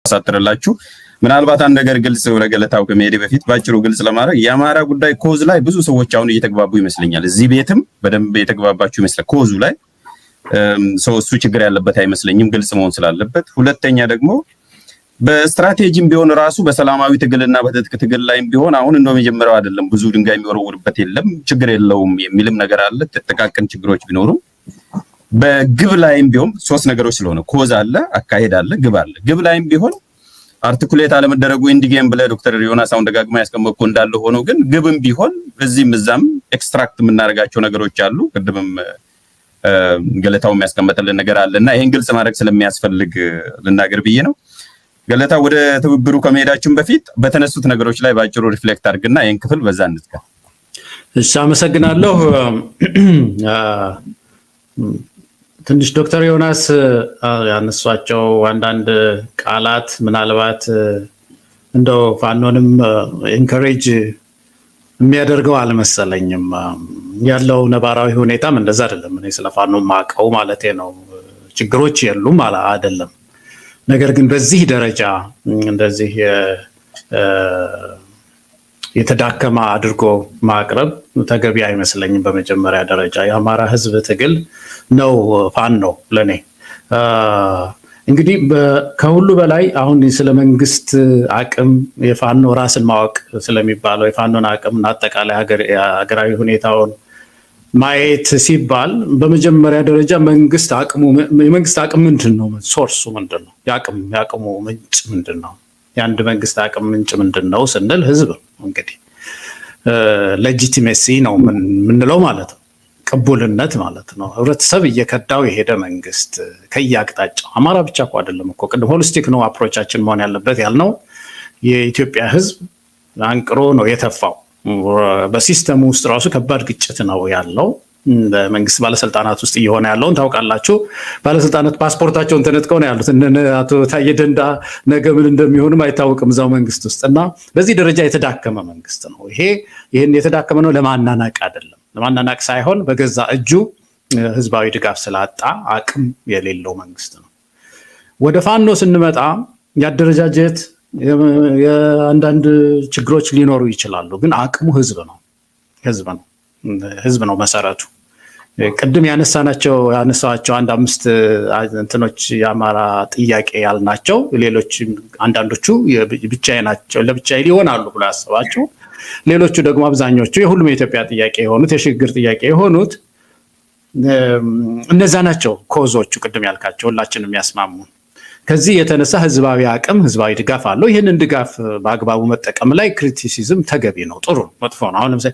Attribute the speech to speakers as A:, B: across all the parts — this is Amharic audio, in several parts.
A: ሳጥረላችሁ ምናልባት አንድ ነገር ግልጽ ወደ ገለታው ከመሄድ በፊት ባጭሩ ግልጽ ለማድረግ የአማራ ጉዳይ ኮዝ ላይ ብዙ ሰዎች አሁን እየተግባቡ ይመስለኛል። እዚህ ቤትም በደንብ የተግባባችሁ ይመስላል። ኮዙ ላይ እሱ ችግር ያለበት አይመስለኝም፣ ግልጽ መሆን ስላለበት። ሁለተኛ ደግሞ በስትራቴጂም ቢሆን ራሱ በሰላማዊ ትግልና በትጥቅ ትግል ላይም ቢሆን አሁን እንደው መጀመሪያው አይደለም፣ ብዙ ድንጋይ የሚወረውርበት የለም፣ ችግር የለውም የሚልም ነገር አለ። ጥቃቅን ችግሮች ቢኖሩም በግብ ላይም ቢሆን ሶስት ነገሮች ስለሆነ ኮዝ አለ፣ አካሄድ አለ፣ ግብ አለ። ግብ ላይም ቢሆን አርቲኩሌት አለመደረጉ ኢንዲጌም ብለ ዶክተር ዮናስ አሁን ደጋግማ ያስቀመጥኩ እንዳለ ሆኖ ግን ግብም ቢሆን እዚህም እዛም ኤክስትራክት የምናደርጋቸው ነገሮች አሉ። ቅድምም ገለታው የሚያስቀምጥልን ነገር አለና ይሄን ግልጽ ማድረግ ስለሚያስፈልግ ልናገር ብዬ ነው። ገለታ ወደ ትብብሩ ከመሄዳችን በፊት በተነሱት ነገሮች ላይ ባጭሩ ሪፍሌክት አድርግና ይሄን ክፍል በዛ እንዝጋ።
B: እሺ፣ አመሰግናለሁ። ትንሽ ዶክተር ዮናስ ያነሷቸው አንዳንድ ቃላት ምናልባት እንደው ፋኖንም ኢንከሬጅ የሚያደርገው አልመሰለኝም። ያለው ነባራዊ ሁኔታም እንደዛ አይደለም። እኔ ስለ ፋኖ ማቀው ማለቴ ነው። ችግሮች የሉም አይደለም። ነገር ግን በዚህ ደረጃ እንደዚህ የተዳከመ አድርጎ ማቅረብ ተገቢ አይመስለኝም። በመጀመሪያ ደረጃ የአማራ ሕዝብ ትግል ነው ፋኖ ለኔ። እንግዲህ ከሁሉ በላይ አሁን ስለ መንግስት አቅም የፋኖ ራስን ማወቅ ስለሚባለው የፋኖን አቅም እና አጠቃላይ ሀገራዊ ሁኔታውን ማየት ሲባል በመጀመሪያ ደረጃ የመንግስት አቅም ምንድነው? ሶርሱ ምንድነው? የአቅሙ ምንጭ ምንድነው? የአንድ መንግስት አቅም ምንጭ ምንድነው ስንል ህዝብ እንግዲህ ሌጂቲሜሲ ነው ምንለው ማለት ነው። ቅቡልነት ማለት ነው። ህብረተሰብ እየከዳው የሄደ መንግስት ከያቅጣጫው አማራ ብቻ እኮ አይደለም እኮ ቅድም ሆሊስቲክ ነው አፕሮቻችን መሆን ያለበት ያልነው። የኢትዮጵያ ህዝብ አንቅሮ ነው የተፋው። በሲስተሙ ውስጥ ራሱ ከባድ ግጭት ነው ያለው። በመንግስት ባለስልጣናት ውስጥ እየሆነ ያለውን ታውቃላችሁ። ባለስልጣናት ፓስፖርታቸውን ተነጥቀው ነው ያሉት። አቶ ታዬ ደንዳ ነገ ምን እንደሚሆንም አይታወቅም እዛው መንግስት ውስጥ እና በዚህ ደረጃ የተዳከመ መንግስት ነው። ይሄን የተዳከመ ነው ለማናናቅ አይደለም። ለማናናቅ ሳይሆን በገዛ እጁ ህዝባዊ ድጋፍ ስላጣ አቅም የሌለው መንግስት ነው። ወደ ፋኖ ስንመጣ ያደረጃጀት የአንዳንድ ችግሮች ሊኖሩ ይችላሉ። ግን አቅሙ ህዝብ ነው መሰረቱ። ቅድም ያነሳቸው አንድ አምስት እንትኖች የአማራ ጥያቄ ያልናቸው ሌሎች አንዳንዶቹ ብቻዬ ናቸው ለብቻዬ ሊሆናሉ ብሎ ያሰባቸው፣ ሌሎቹ ደግሞ አብዛኞቹ የሁሉም የኢትዮጵያ ጥያቄ የሆኑት የሽግግር ጥያቄ የሆኑት እነዛ ናቸው ኮዞቹ ቅድም ያልካቸው ሁላችንም ያስማሙ። ከዚህ የተነሳ ህዝባዊ አቅም ህዝባዊ ድጋፍ አለው። ይህንን ድጋፍ በአግባቡ መጠቀም ላይ ክሪቲሲዝም ተገቢ ነው፣ ጥሩ ነው፣ መጥፎ ነው። አሁን ለምሳሌ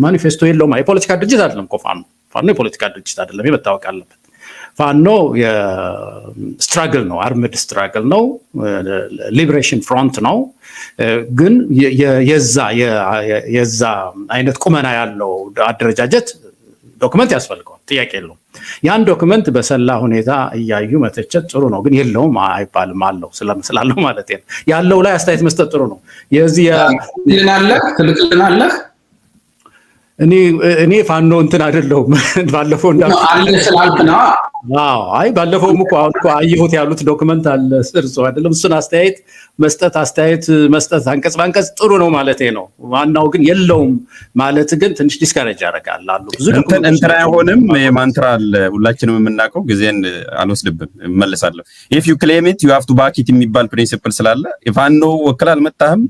B: ማኒፌስቶ የለውም። የፖለቲካ ድርጅት አይደለም እኮ ፋኖ የፖለቲካ ድርጅት አይደለም፣ መታወቅ አለበት። ፋኖ የስትራግል ነው፣ አርምድ ስትራግል ነው፣ ሊበሬሽን ፍሮንት ነው። ግን የዛ አይነት ቁመና ያለው አደረጃጀት ዶክመንት ያስፈልገዋል፣ ጥያቄ የለውም። ያን ዶክመንት በሰላ ሁኔታ እያዩ መተቸት ጥሩ ነው። ግን የለውም አይባልም፣ አለው ስላለው ማለት ነው። ያለው ላይ አስተያየት መስጠት ጥሩ ነው።
C: ትልቅልናለህ
B: እኔ ፋኖ እንትን አይደለሁም። ባለፈው ባለፈውም እኮ አሁን እኮ አየሁት ያሉት ዶክመንት አለ ስርጾ አይደለም። እሱን አስተያየት መስጠት አንቀጽ ባንቀጽ ጥሩ ነው ማለት ነው። ዋናው ግን የለውም ማለት ግን ትንሽ ዲስካሬጅ ያደርጋል። አሉ ብዙ
A: እንትን አይሆንም። የማንትራ አለ ሁላችንም የምናውቀው፣ ጊዜን አልወስድብም እመለሳለሁ። if you claim it you have to back it የሚባል ፕሪንሲፕል ስላለ የፋኖ ወክል አልመጣህም፣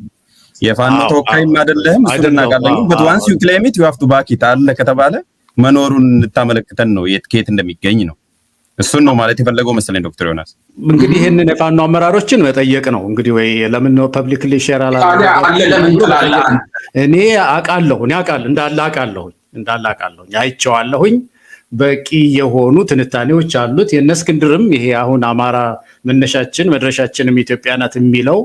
A: የፋኖ ተወካይም አይደለህም፣ እሱን እናውቃለን። but once you claim it you have to back it አለ ከተባለ መኖሩን እንታመለክተን ነው ከየት እንደሚገኝ ነው። እሱን ነው ማለት የፈለገው መሰለኝ ዶክተር ዮናስ።
B: እንግዲህ ይሄንን የፋኖ አመራሮችን መጠየቅ ነው እንግዲህ። ወይ ለምን ነው ፐብሊክሊ ሼር እኔ አውቃለሁ እንዳለ አውቃለሁ አይቼዋለሁኝ። በቂ የሆኑ ትንታኔዎች አሉት። የነስክንድርም ይሄ አሁን አማራ መነሻችን መድረሻችንም ኢትዮጵያ ናት የሚለው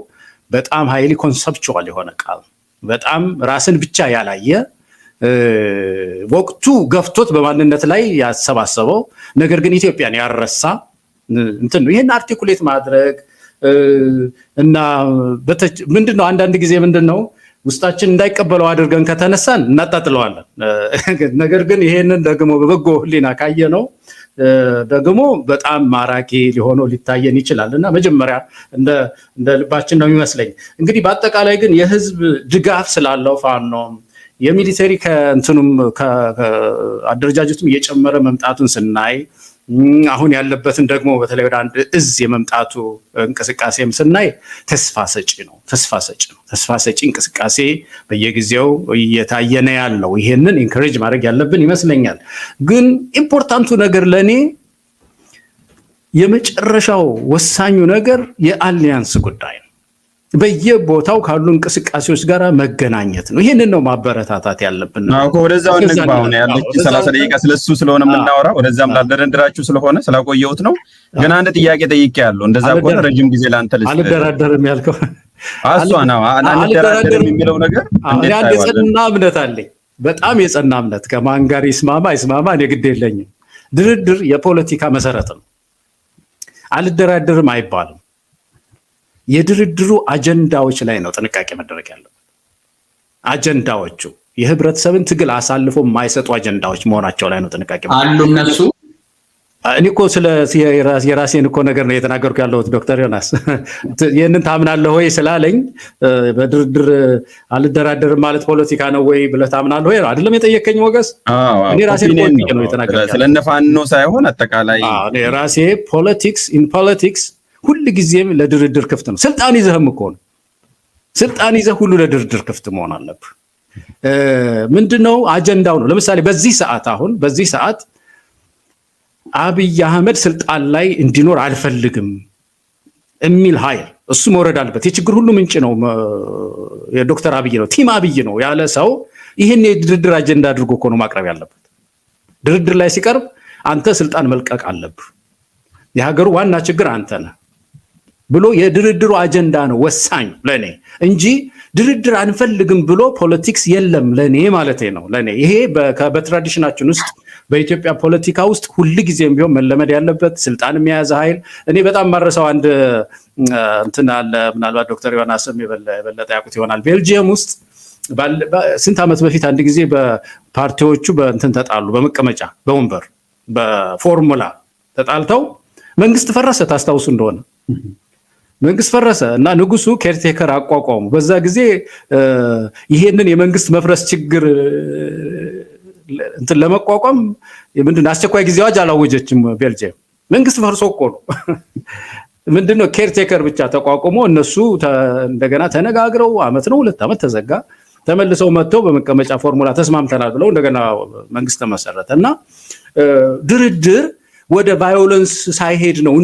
B: በጣም ሃይሊ ኮንሰፕቹዋል የሆነ ቃል፣ በጣም ራስን ብቻ ያላየ ወቅቱ ገፍቶት በማንነት ላይ ያሰባሰበው ነገር ግን ኢትዮጵያን ያረሳ እንትን ነው። ይሄን አርቲኩሌት ማድረግ እና ምንድነው አንዳንድ ጊዜ ምንድነው ውስጣችን እንዳይቀበለው አድርገን ከተነሳን እናጣጥለዋለን። ነገር ግን ይሄንን ደግሞ በበጎ ህሊና ካየነው ደግሞ በጣም ማራኪ ሊሆነው ሊታየን ይችላል እና መጀመሪያ እንደ ልባችን ነው የሚመስለኝ። እንግዲህ በአጠቃላይ ግን የህዝብ ድጋፍ ስላለው ፋኖ የሚሊተሪ ከእንትኑም ከአደረጃጀቱም እየጨመረ መምጣቱን ስናይ አሁን ያለበትን ደግሞ በተለይ ወደ አንድ እዝ የመምጣቱ እንቅስቃሴም ስናይ ተስፋ ሰጪ እንቅስቃሴ በየጊዜው እየታየ ነው ያለው። ይሄንን ኢንከሬጅ ማድረግ ያለብን ይመስለኛል። ግን ኢምፖርታንቱ ነገር ለኔ የመጨረሻው ወሳኙ ነገር የአሊያንስ ጉዳይ ነው። በየቦታው ካሉ እንቅስቃሴዎች ጋር መገናኘት ነው። ይሄንን ነው ማበረታታት ያለብን።
A: ወደዛው እንግባ። አሁን ያለች 30 ደቂቃ ስለሱ ስለሆነ የምናወራው ወደዛም ላልደረድራችሁ ስለሆነ ስላቆየሁት ነው። ግን አንድ ጥያቄ ጠይቄያለሁ። እንደዛ ከሆነ ረጅም ጊዜ ላንተ ልስጥ።
B: አልደራደርም ያልከው
A: አሷ ነው። አንደራደርም የሚለው ነገር
B: እንዴት ታይዋለህ? የጸና እምነት አለኝ፣ በጣም የጸና እምነት። ከማን ጋር ይስማማ እኔ ግድ የለኝም። ድርድር የፖለቲካ መሰረት ነው። አልደራደርም አይባልም። የድርድሩ አጀንዳዎች ላይ ነው ጥንቃቄ መደረግ ያለበት። አጀንዳዎቹ የህብረተሰብን ትግል አሳልፎ የማይሰጡ አጀንዳዎች መሆናቸው ላይ ነው ጥንቃቄ
C: አሉ እነሱ።
B: እኔ እኮ ስለ የራሴን እኮ ነገር ነው የተናገርኩ ያለሁት። ዶክተር ዮናስ ይህንን ታምናለህ ወይ ስላለኝ በድርድር አልደራደርም ማለት ፖለቲካ ነው ወይ ብለህ ታምናለህ ወይ አይደለም የጠየቀኝ ሞገስ። እኔ ራሴን ፖለቲካ ነው የተናገርኩት
A: ስለነፋኖ ሳይሆን አጠቃላይ
B: እኔ ራሴ ፖለቲክስ ሁሉ ጊዜም ለድርድር ክፍት ነው። ስልጣን ይዘህም እኮ ነው። ስልጣን ይዘህ ሁሉ ለድርድር ክፍት መሆን አለብህ። ምንድነው አጀንዳው ነው። ለምሳሌ በዚህ ሰዓት አብይ አህመድ ስልጣን ላይ እንዲኖር አልፈልግም የሚል ኃይል እሱ መውረድ አለበት። የችግር ሁሉ ምንጭ ነው የዶክተር አብይ ነው፣ ቲም አብይ ነው ያለ ሰው ይህን የድርድር አጀንዳ አድርጎ እኮ ነው ማቅረብ ያለበት። ድርድር ላይ ሲቀርብ አንተ ስልጣን መልቀቅ አለብህ፣ የሀገሩ ዋና ችግር አንተ ነህ ብሎ የድርድሩ አጀንዳ ነው ወሳኝ ለኔ እንጂ ድርድር አንፈልግም ብሎ ፖለቲክስ የለም ለኔ ማለት ነው። ለኔ ይሄ በትራዲሽናችን ውስጥ በኢትዮጵያ ፖለቲካ ውስጥ ሁሉ ጊዜም ቢሆን መለመድ ያለበት ስልጣን የሚያዘ ኃይል። እኔ በጣም ማረሳው አንድ እንትን አለ፣ ምናልባት ዶክተር ዮናስም የበለጠ ያውቁት ይሆናል። ቤልጂየም ውስጥ ስንት ዓመት በፊት አንድ ጊዜ በፓርቲዎቹ በእንትን ተጣሉ፣ በመቀመጫ በወንበር በፎርሙላ ተጣልተው መንግስት ፈረሰ። ታስታውሱ እንደሆነ መንግስት ፈረሰ እና ንጉሱ ኬርቴከር አቋቋሙ። በዛ ጊዜ ይሄንን የመንግስት መፍረስ ችግር እንትን ለመቋቋም ምንድነው አስቸኳይ ጊዜ አዋጅ አላወጀችም ቤልጂየም። መንግስት ፈርሶ እኮ ነው። ምንድነው ኬርቴከር ብቻ ተቋቁሞ እነሱ እንደገና ተነጋግረው አመት ነው 2 አመት ተዘጋ። ተመልሰው መጥተው በመቀመጫ ፎርሙላ ተስማምተናል ብለው እንደገና መንግስት ተመሰረተ እና ድርድር ወደ ቫዮለንስ ሳይሄድ ነው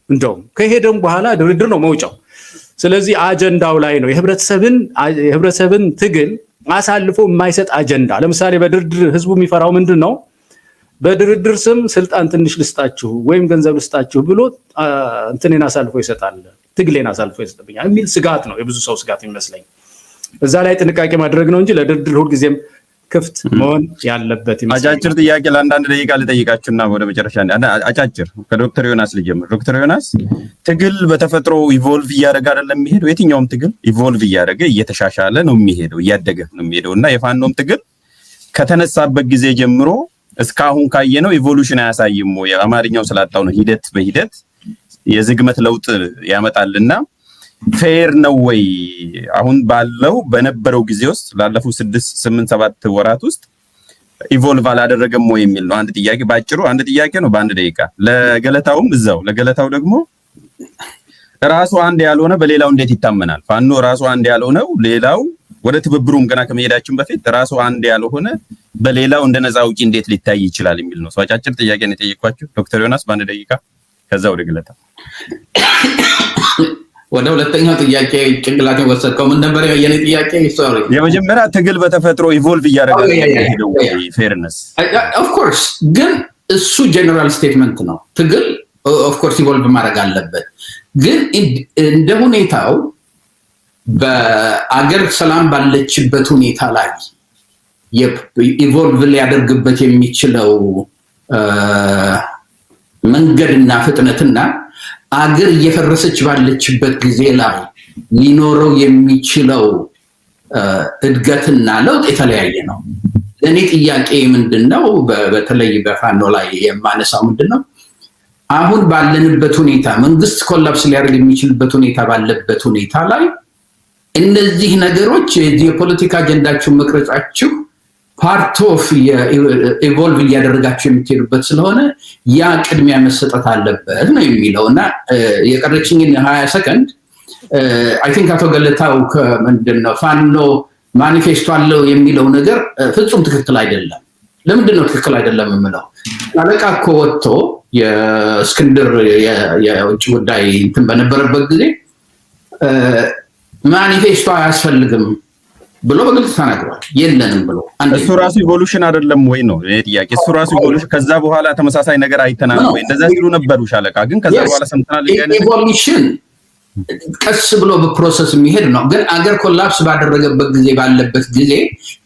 B: እንደውም ከሄደም በኋላ ድርድር ነው መውጫው። ስለዚህ አጀንዳው ላይ ነው የህብረተሰብን ትግል አሳልፎ የማይሰጥ አጀንዳ። ለምሳሌ በድርድር ህዝቡ የሚፈራው ምንድን ነው? በድርድር ስም ስልጣን ትንሽ ልስጣችሁ ወይም ገንዘብ ልስጣችሁ ብሎ እንትኔን አሳልፎ ይሰጣል፣ ትግሌን አሳልፎ ይሰጥብኛል የሚል ስጋት ነው የብዙ ሰው ስጋት የሚመስለኝ። እዛ ላይ ጥንቃቄ ማድረግ ነው እንጂ ለድርድር ሁልጊዜም ክፍት መሆን ያለበት ይመስላል።
A: አጫጭር ጥያቄ ለአንዳንድ ደቂቃ ልጠይቃችሁና ወደ መጨረሻ አጫጭር ከዶክተር ዮናስ ልጀምር። ዶክተር ዮናስ ትግል በተፈጥሮ ኢቮልቭ እያደረገ አይደለም የሚሄደው? የትኛውም ትግል ኢቮልቭ እያደረገ እየተሻሻለ ነው የሚሄደው፣ እያደገ ነው የሚሄደው እና የፋኖም ትግል ከተነሳበት ጊዜ ጀምሮ እስካሁን ካየነው ኢቮሉሽን አያሳይም ወይ? አማርኛው ስላጣው ነው። ሂደት በሂደት የዝግመት ለውጥ ያመጣልና ፌር ነው ወይ? አሁን ባለው በነበረው ጊዜ ውስጥ ላለፉት 6 8 7 ወራት ውስጥ ኢቮልቭ አላደረገም ወይ የሚል ነው አንድ ጥያቄ። ባጭሩ አንድ ጥያቄ ነው በአንድ ደቂቃ። ለገለታውም እዛው ለገለታው ደግሞ ራሱ አንድ ያልሆነ በሌላው እንዴት ይታመናል? ፋኖ ራሱ አንድ ያልሆነው ሌላው ወደ ትብብሩም ገና ከመሄዳችን በፊት ራሱ አንድ ያልሆነ በሌላው እንደ ነፃ አውጪ እንዴት ሊታይ ይችላል የሚል ነው። አጫጭር ጥያቄ ነው የጠየኳችሁ ዶክተር ዮናስ በአንድ ደቂቃ፣ ከዛ ወደ ገለታው።
C: ወደ ሁለተኛው ጥያቄ ጭንቅላት ወሰድከው። ምን ነበር የኔ ጥያቄ? ሶሪ።
A: የመጀመሪያ ትግል በተፈጥሮ ኢቮልቭ እያደረገ ነው ፌርነስ
C: ኦፍ ኮርስ፣ ግን እሱ ጀነራል ስቴትመንት ነው። ትግል ኦፍ ኮርስ ኢቮልቭ ማድረግ አለበት፣ ግን እንደ ሁኔታው በአገር ሰላም ባለችበት ሁኔታ ላይ ኢቮልቭ ሊያደርግበት የሚችለው መንገድና ፍጥነትና አገር እየፈረሰች ባለችበት ጊዜ ላይ ሊኖረው የሚችለው እድገትና ለውጥ የተለያየ ነው። ለእኔ ጥያቄ ምንድነው በተለይ በፋኖ ላይ የማነሳው ምንድነው አሁን ባለንበት ሁኔታ መንግስት ኮላፕስ ሊያደርግ የሚችልበት ሁኔታ ባለበት ሁኔታ ላይ እነዚህ ነገሮች የፖለቲካ አጀንዳችሁን መቅረጻችሁ ፓርት ኦፍ ኢቮልቭ እያደረጋችሁ የምትሄዱበት ስለሆነ ያ ቅድሚያ መሰጠት አለበት ነው የሚለው እና የቀረችኝን 20 ሰከንድ አይ ቲንክ አቶ ገለታው ምንድነው ፋኖ ማኒፌስቶ አለው የሚለው ነገር ፍጹም ትክክል አይደለም። ለምንድነው ትክክል አይደለም የምለው? አለቃ እኮ ወጥቶ የእስክንድር የውጭ ጉዳይ እንትን በነበረበት ጊዜ ማኒፌስቶ አያስፈልግም ብሎ በግልጽ ተናግሯል። የለንም ብሎ
A: እሱ ራሱ ኢቮሉሽን አይደለም ወይ ነው ይሄ ጥያቄ። እሱ ራሱ ኢቮሉሽን ከዛ በኋላ ተመሳሳይ ነገር አይተናል ወይ? እንደዛ ሲሉ ነበሩ ሻለቃ። ግን ከዛ በኋላ ሰምተናል።
C: ኢቮሉሽን ቀስ ብሎ በፕሮሰስ የሚሄድ ነው። ግን አገር ኮላፕስ ባደረገበት ጊዜ ባለበት ጊዜ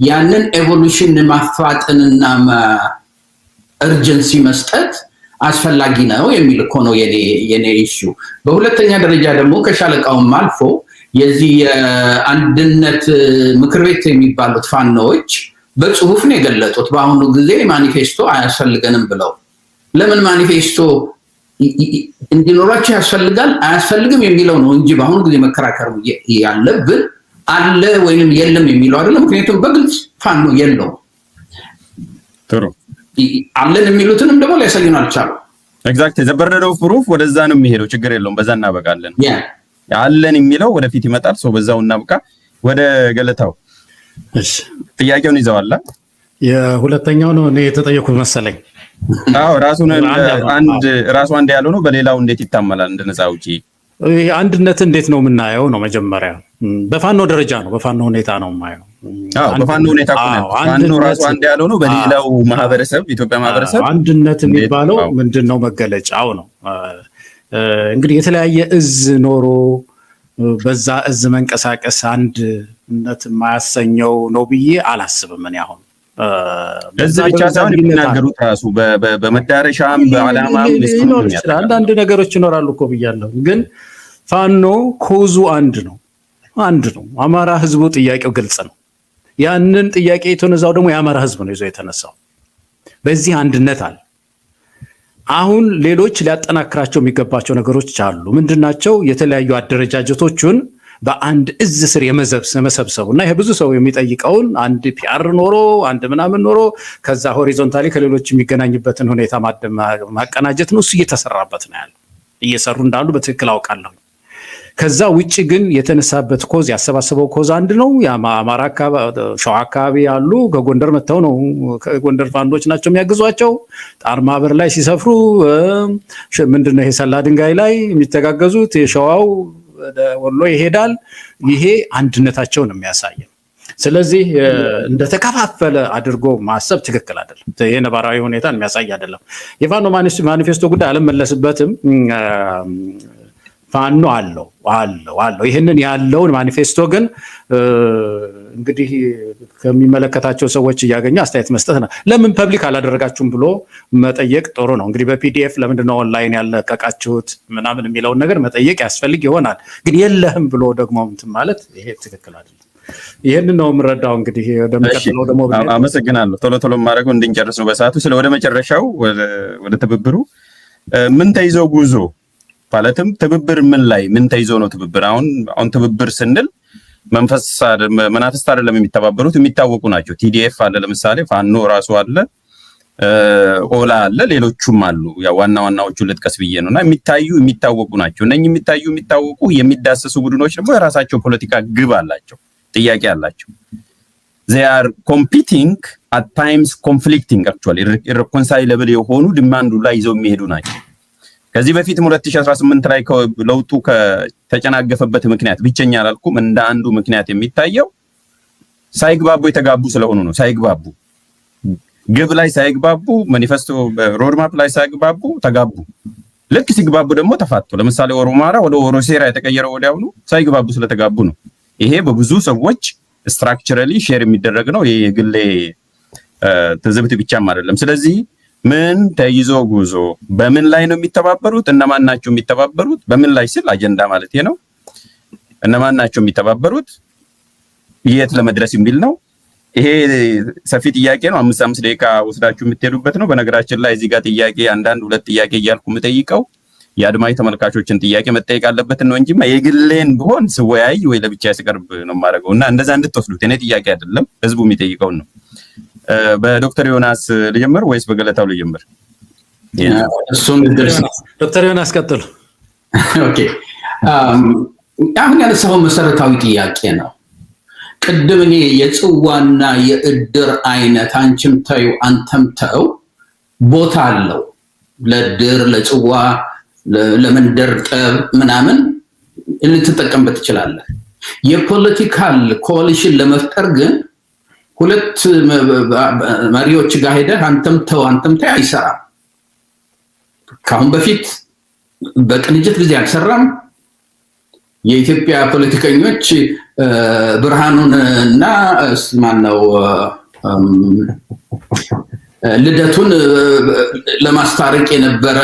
C: ያንን ኤቮሉሽን ማፋጠንና እርጀንሲ መስጠት አስፈላጊ ነው የሚል እኮ ነው የኔ ኢሹ። በሁለተኛ ደረጃ ደግሞ ከሻለቃውም አልፎ የዚህ የአንድነት ምክር ቤት የሚባሉት ፋኖዎች በጽሁፍ ነው የገለጡት በአሁኑ ጊዜ ማኒፌስቶ አያስፈልገንም ብለው። ለምን ማኒፌስቶ እንዲኖራቸው ያስፈልጋል አያስፈልግም የሚለው ነው እንጂ በአሁኑ ጊዜ መከራከር ያለብን አለ ወይንም የለም የሚለው አይደለም። ምክንያቱም በግልጽ ፋኖ የለውም።
A: ጥሩ
C: አለን የሚሉትንም ደግሞ ሊያሳዩን አልቻሉም።
A: ኤግዛክትሊ ዘ በርደን ኦፍ ፕሩፍ ወደዛ ነው የሚሄደው። ችግር የለውም፣ በዛ እናበቃለን። አለን የሚለው ወደፊት ይመጣል። ሰው በዛው እናብቃ። ወደ ገለታው
B: እሺ፣
A: ጥያቄውን ይዘዋል።
B: የሁለተኛው ነው እኔ የተጠየኩት መሰለኝ።
A: አዎ ራሱ አንድ ያለው ነው። በሌላው እንዴት ይታመላል? እንደ ነፃ አውጪ
B: አንድነት እንዴት ነው የምናየው ነው መጀመሪያ። በፋኖ ደረጃ ነው፣ በፋኖ ሁኔታ ነው የማየው።
A: አዎ በፋኖ ሁኔታ ነው። ፋኖ ራሱ አንድ ያለው ነው። በሌላው ማህበረሰብ ኢትዮጵያ ማህበረሰብ
B: አንድነት የሚባለው ምንድነው? መገለጫው ነው። እንግዲህ የተለያየ እዝ ኖሮ በዛ እዝ መንቀሳቀስ አንድነት የማያሰኘው ነው ብዬ አላስብም። እኔ አሁን
A: በዚህ ብቻ ሳይሆን የሚናገሩት ራሱ በመዳረሻም በዓላማም
B: ሊኖር ይችላል። አንዳንድ ነገሮች ይኖራሉ እኮ ብያለሁ። ግን ፋኖ ኮዙ አንድ ነው። አማራ ህዝቡ ጥያቄው ግልጽ ነው። ያንን ጥያቄ የተነሳው ደግሞ የአማራ ህዝብ ነው ይዞ የተነሳው። በዚህ አንድነት አለ። አሁን ሌሎች ሊያጠናክራቸው የሚገባቸው ነገሮች አሉ። ምንድናቸው? የተለያዩ አደረጃጀቶቹን በአንድ እዝ ስር የመሰብሰቡ እና ይሄ ብዙ ሰው የሚጠይቀውን አንድ ፒአር ኖሮ አንድ ምናምን ኖሮ ከዛ ሆሪዞንታሊ ከሌሎች የሚገናኝበትን ሁኔታ ማቀናጀት ነው። እሱ እየተሰራበት ነው ያለው። እየሰሩ እንዳሉ በትክክል አውቃለሁ። ከዛ ውጭ ግን የተነሳበት ኮዝ ያሰባሰበው ኮዝ አንድ ነው። የአማራ አካባቢ ሸዋ አካባቢ ያሉ ከጎንደር መጥተው ነው ከጎንደር ፋንዶች ናቸው የሚያግዟቸው። ጣር ማህበር ላይ ሲሰፍሩ ምንድነው ይሄ ሰላ ድንጋይ ላይ የሚተጋገዙት የሸዋው ወሎ ይሄዳል። ይሄ አንድነታቸውን ነው የሚያሳየው። ስለዚህ እንደተከፋፈለ አድርጎ ማሰብ ትክክል አይደለም። ይሄ ነባራዊ ሁኔታን የሚያሳይ አይደለም። የፋኖ ማኒፌስቶ ጉዳይ አልመለስበትም። ፋኖ አለው። ይህንን ያለውን ማኒፌስቶ ግን እንግዲህ ከሚመለከታቸው ሰዎች እያገኘ አስተያየት መስጠት ነው። ለምን ፐብሊክ አላደረጋችሁም ብሎ መጠየቅ ጥሩ ነው። እንግዲህ በፒዲኤፍ ለምንድነው ኦንላይን ያለቀቃችሁት ምናምን የሚለውን ነገር መጠየቅ ያስፈልግ ይሆናል። ግን የለህም ብሎ ደግሞ እንትን ማለት ይሄ ትክክል አይደለም። ይሄንን ነው የምረዳው። እንግዲህ ወደሚቀጥለው ደግሞ
A: አመሰግናለሁ። ቶሎ ማድረገው እንድንጨርስ ነው በሰዓቱ። ስለ ወደ መጨረሻው ወደ ትብብሩ ምን ተይዞ ጉዞ ማለትም ትብብር ምን ተይዞ ነው ትብብር? አሁን ትብብር ስንል መናፍስት አይደለም የሚተባበሩት፣ የሚታወቁ ናቸው። ቲዲኤፍ አለ ለምሳሌ፣ ፋኖ ራሱ አለ፣ ኦላ አለ፣ ሌሎቹም አሉ። ያው ዋናዎቹ ልጥቀስ ብዬ ነውና የሚታወቁ ናቸው። እነኚህ የሚታወቁ የሚዳሰሱ ቡድኖች ደግሞ የራሳቸው ፖለቲካ ግብ አላቸው፣ ጥያቄ አላቸው። they are competing at times conflicting actually irreconcilable የሆኑ ዲማንዱ ላይ ይዘው የሚሄዱ ናቸው። ከዚህ በፊትም 2018 ላይ ለውጡ ከተጨናገፈበት ምክንያት ብቸኛ አላልኩም፣ እንደ አንዱ ምክንያት የሚታየው ሳይግባቡ የተጋቡ ስለሆኑ ነው። ሳይግባቡ ግብ ላይ ሳይግባቡ፣ ማኒፌስቶ ሮድማፕ ላይ ሳይግባቡ ተጋቡ። ልክ ሲግባቡ ደግሞ ተፋቱ። ለምሳሌ ኦሮማራ ወደ ኦሮሴራ የተቀየረው ወዲያውኑ ሳይግባቡ ስለተጋቡ ነው። ይሄ በብዙ ሰዎች ስትራክቸራሊ ሼር የሚደረግ ነው። ይሄ የግሌ ትዝብት ብቻም አይደለም። ስለዚህ ምን ተይዞ ጉዞ በምን ላይ ነው የሚተባበሩት? እነማን ናቸው የሚተባበሩት? በምን ላይ ስል አጀንዳ ማለት ነው። እነማን ናቸው የሚተባበሩት? የት ለመድረስ የሚል ነው። ይሄ ሰፊ ጥያቄ ነው። 5 ደቂቃ ወስዳችሁ የምትሄዱበት ነው። በነገራችን ላይ እዚህ ጋር ጥያቄ አንዳንድ 2 ጥያቄ እያልኩ የምጠይቀው የአድማጭ ተመልካቾችን ጥያቄ መጠየቅ አለበት ነው እንጂ የግሌን ቢሆን ስወያይ ወይ ለብቻ ሲቀርብ ነው የማደርገው እና እንደዛ እንድትወስዱት። እኔ ጥያቄ አይደለም ህዝቡ የሚጠይቀውን ነው። በዶክተር ዮናስ ልጀምር ወይስ በገለታው ልጀምር?
B: ዶክተር ዮናስ ቀጥሉ።
C: ኦኬ አሁን ያነሳው መሰረታዊ ጥያቄ ነው። ቅድም እኔ የጽዋና የእድር አይነት አንቺም ታዩ አንተም ታዩ ቦታ አለው ለእድር ለጽዋ ለመንደር ጠብ ምናምን ልትጠቀምበት ትችላለህ። የፖለቲካል ኮalition ለመፍጠር ግን 2 መሪዎች ጋር ሄደህ አንተም ታዩ አይሰራም። ካሁን በፊት በቅንጅት ጊዜ አልሰራም። የኢትዮጵያ ፖለቲከኞች ብርሃኑን እና ማነው ልደቱን ለማስታረቅ የነበረ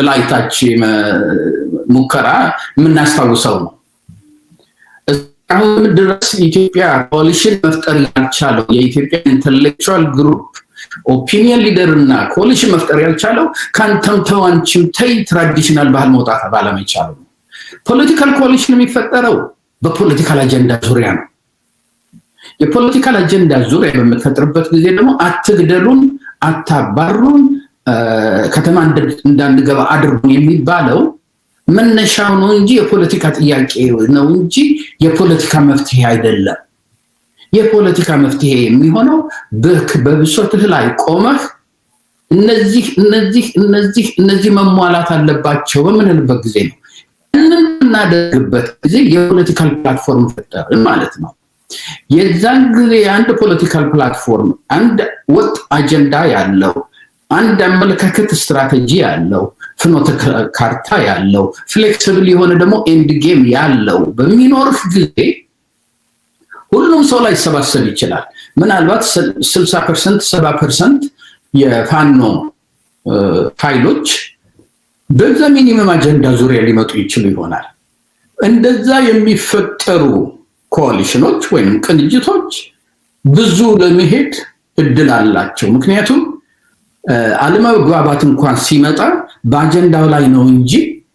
C: እላይታች ሙከራ የምናስታውሰው ነው። አሁን ድረስ ኢትዮጵያ ኮalition መፍጠር ያልቻለው የኢትዮጵያ ኢንተሌክቹዋል ግሩፕ ኦፒኒየን ሊደር እና ኮalition መፍጠር ያልቻለው ካንተም ተው አንቺም ተይ ትራዲሽናል ባህል መውጣት ባለመቻሉ ነው። ፖለቲካል ኮalition የሚፈጠረው በፖለቲካል አጀንዳ ዙሪያ ነው። የፖለቲካል አጀንዳ ዙሪያ በመፈጠርበት ጊዜ ደግሞ አትግደሉን፣ አታባሩን፣ ከተማ እንዳንገባ አድርጉ የሚባለው መነሻው ነው እንጂ የፖለቲካ ጥያቄ ነው እንጂ የፖለቲካ መፍትሄ አይደለም። የፖለቲካ መፍትሄ የሚሆነው በብሶትህ ላይ ቆመህ እነዚህ መሟላት አለባቸው በምንልበት ጊዜ ነው። እናደርግበት ጊዜ የፖለቲካል ፕላትፎርም ፈጠር ማለት ነው። የዛን ጊዜ አንድ ፖለቲካል ፕላትፎርም አንድ ወጥ አጀንዳ ያለው አንድ አመለካከት ስትራቴጂ ያለው ፍኖተ ካርታ ያለው ፍሌክሲብል የሆነ ደግሞ ኤንድ ጌም ያለው በሚኖርህ ጊዜ ሁሉም ሰው ላይ ሰባሰብ ይችላል። ምናልባት 60% 70% የፋኖ ኃይሎች በዛ ሚኒመም አጀንዳ ዙሪያ ሊመጡ ይችሉ ይሆናል። እንደዛ የሚፈጠሩ ኮalitionዎች ወይም ቅንጅቶች ብዙ ለመሄድ እድል አላቸው። ምክንያቱም አለመግባባት እንኳን ሲመጣ በአጀንዳው ላይ ነው እንጂ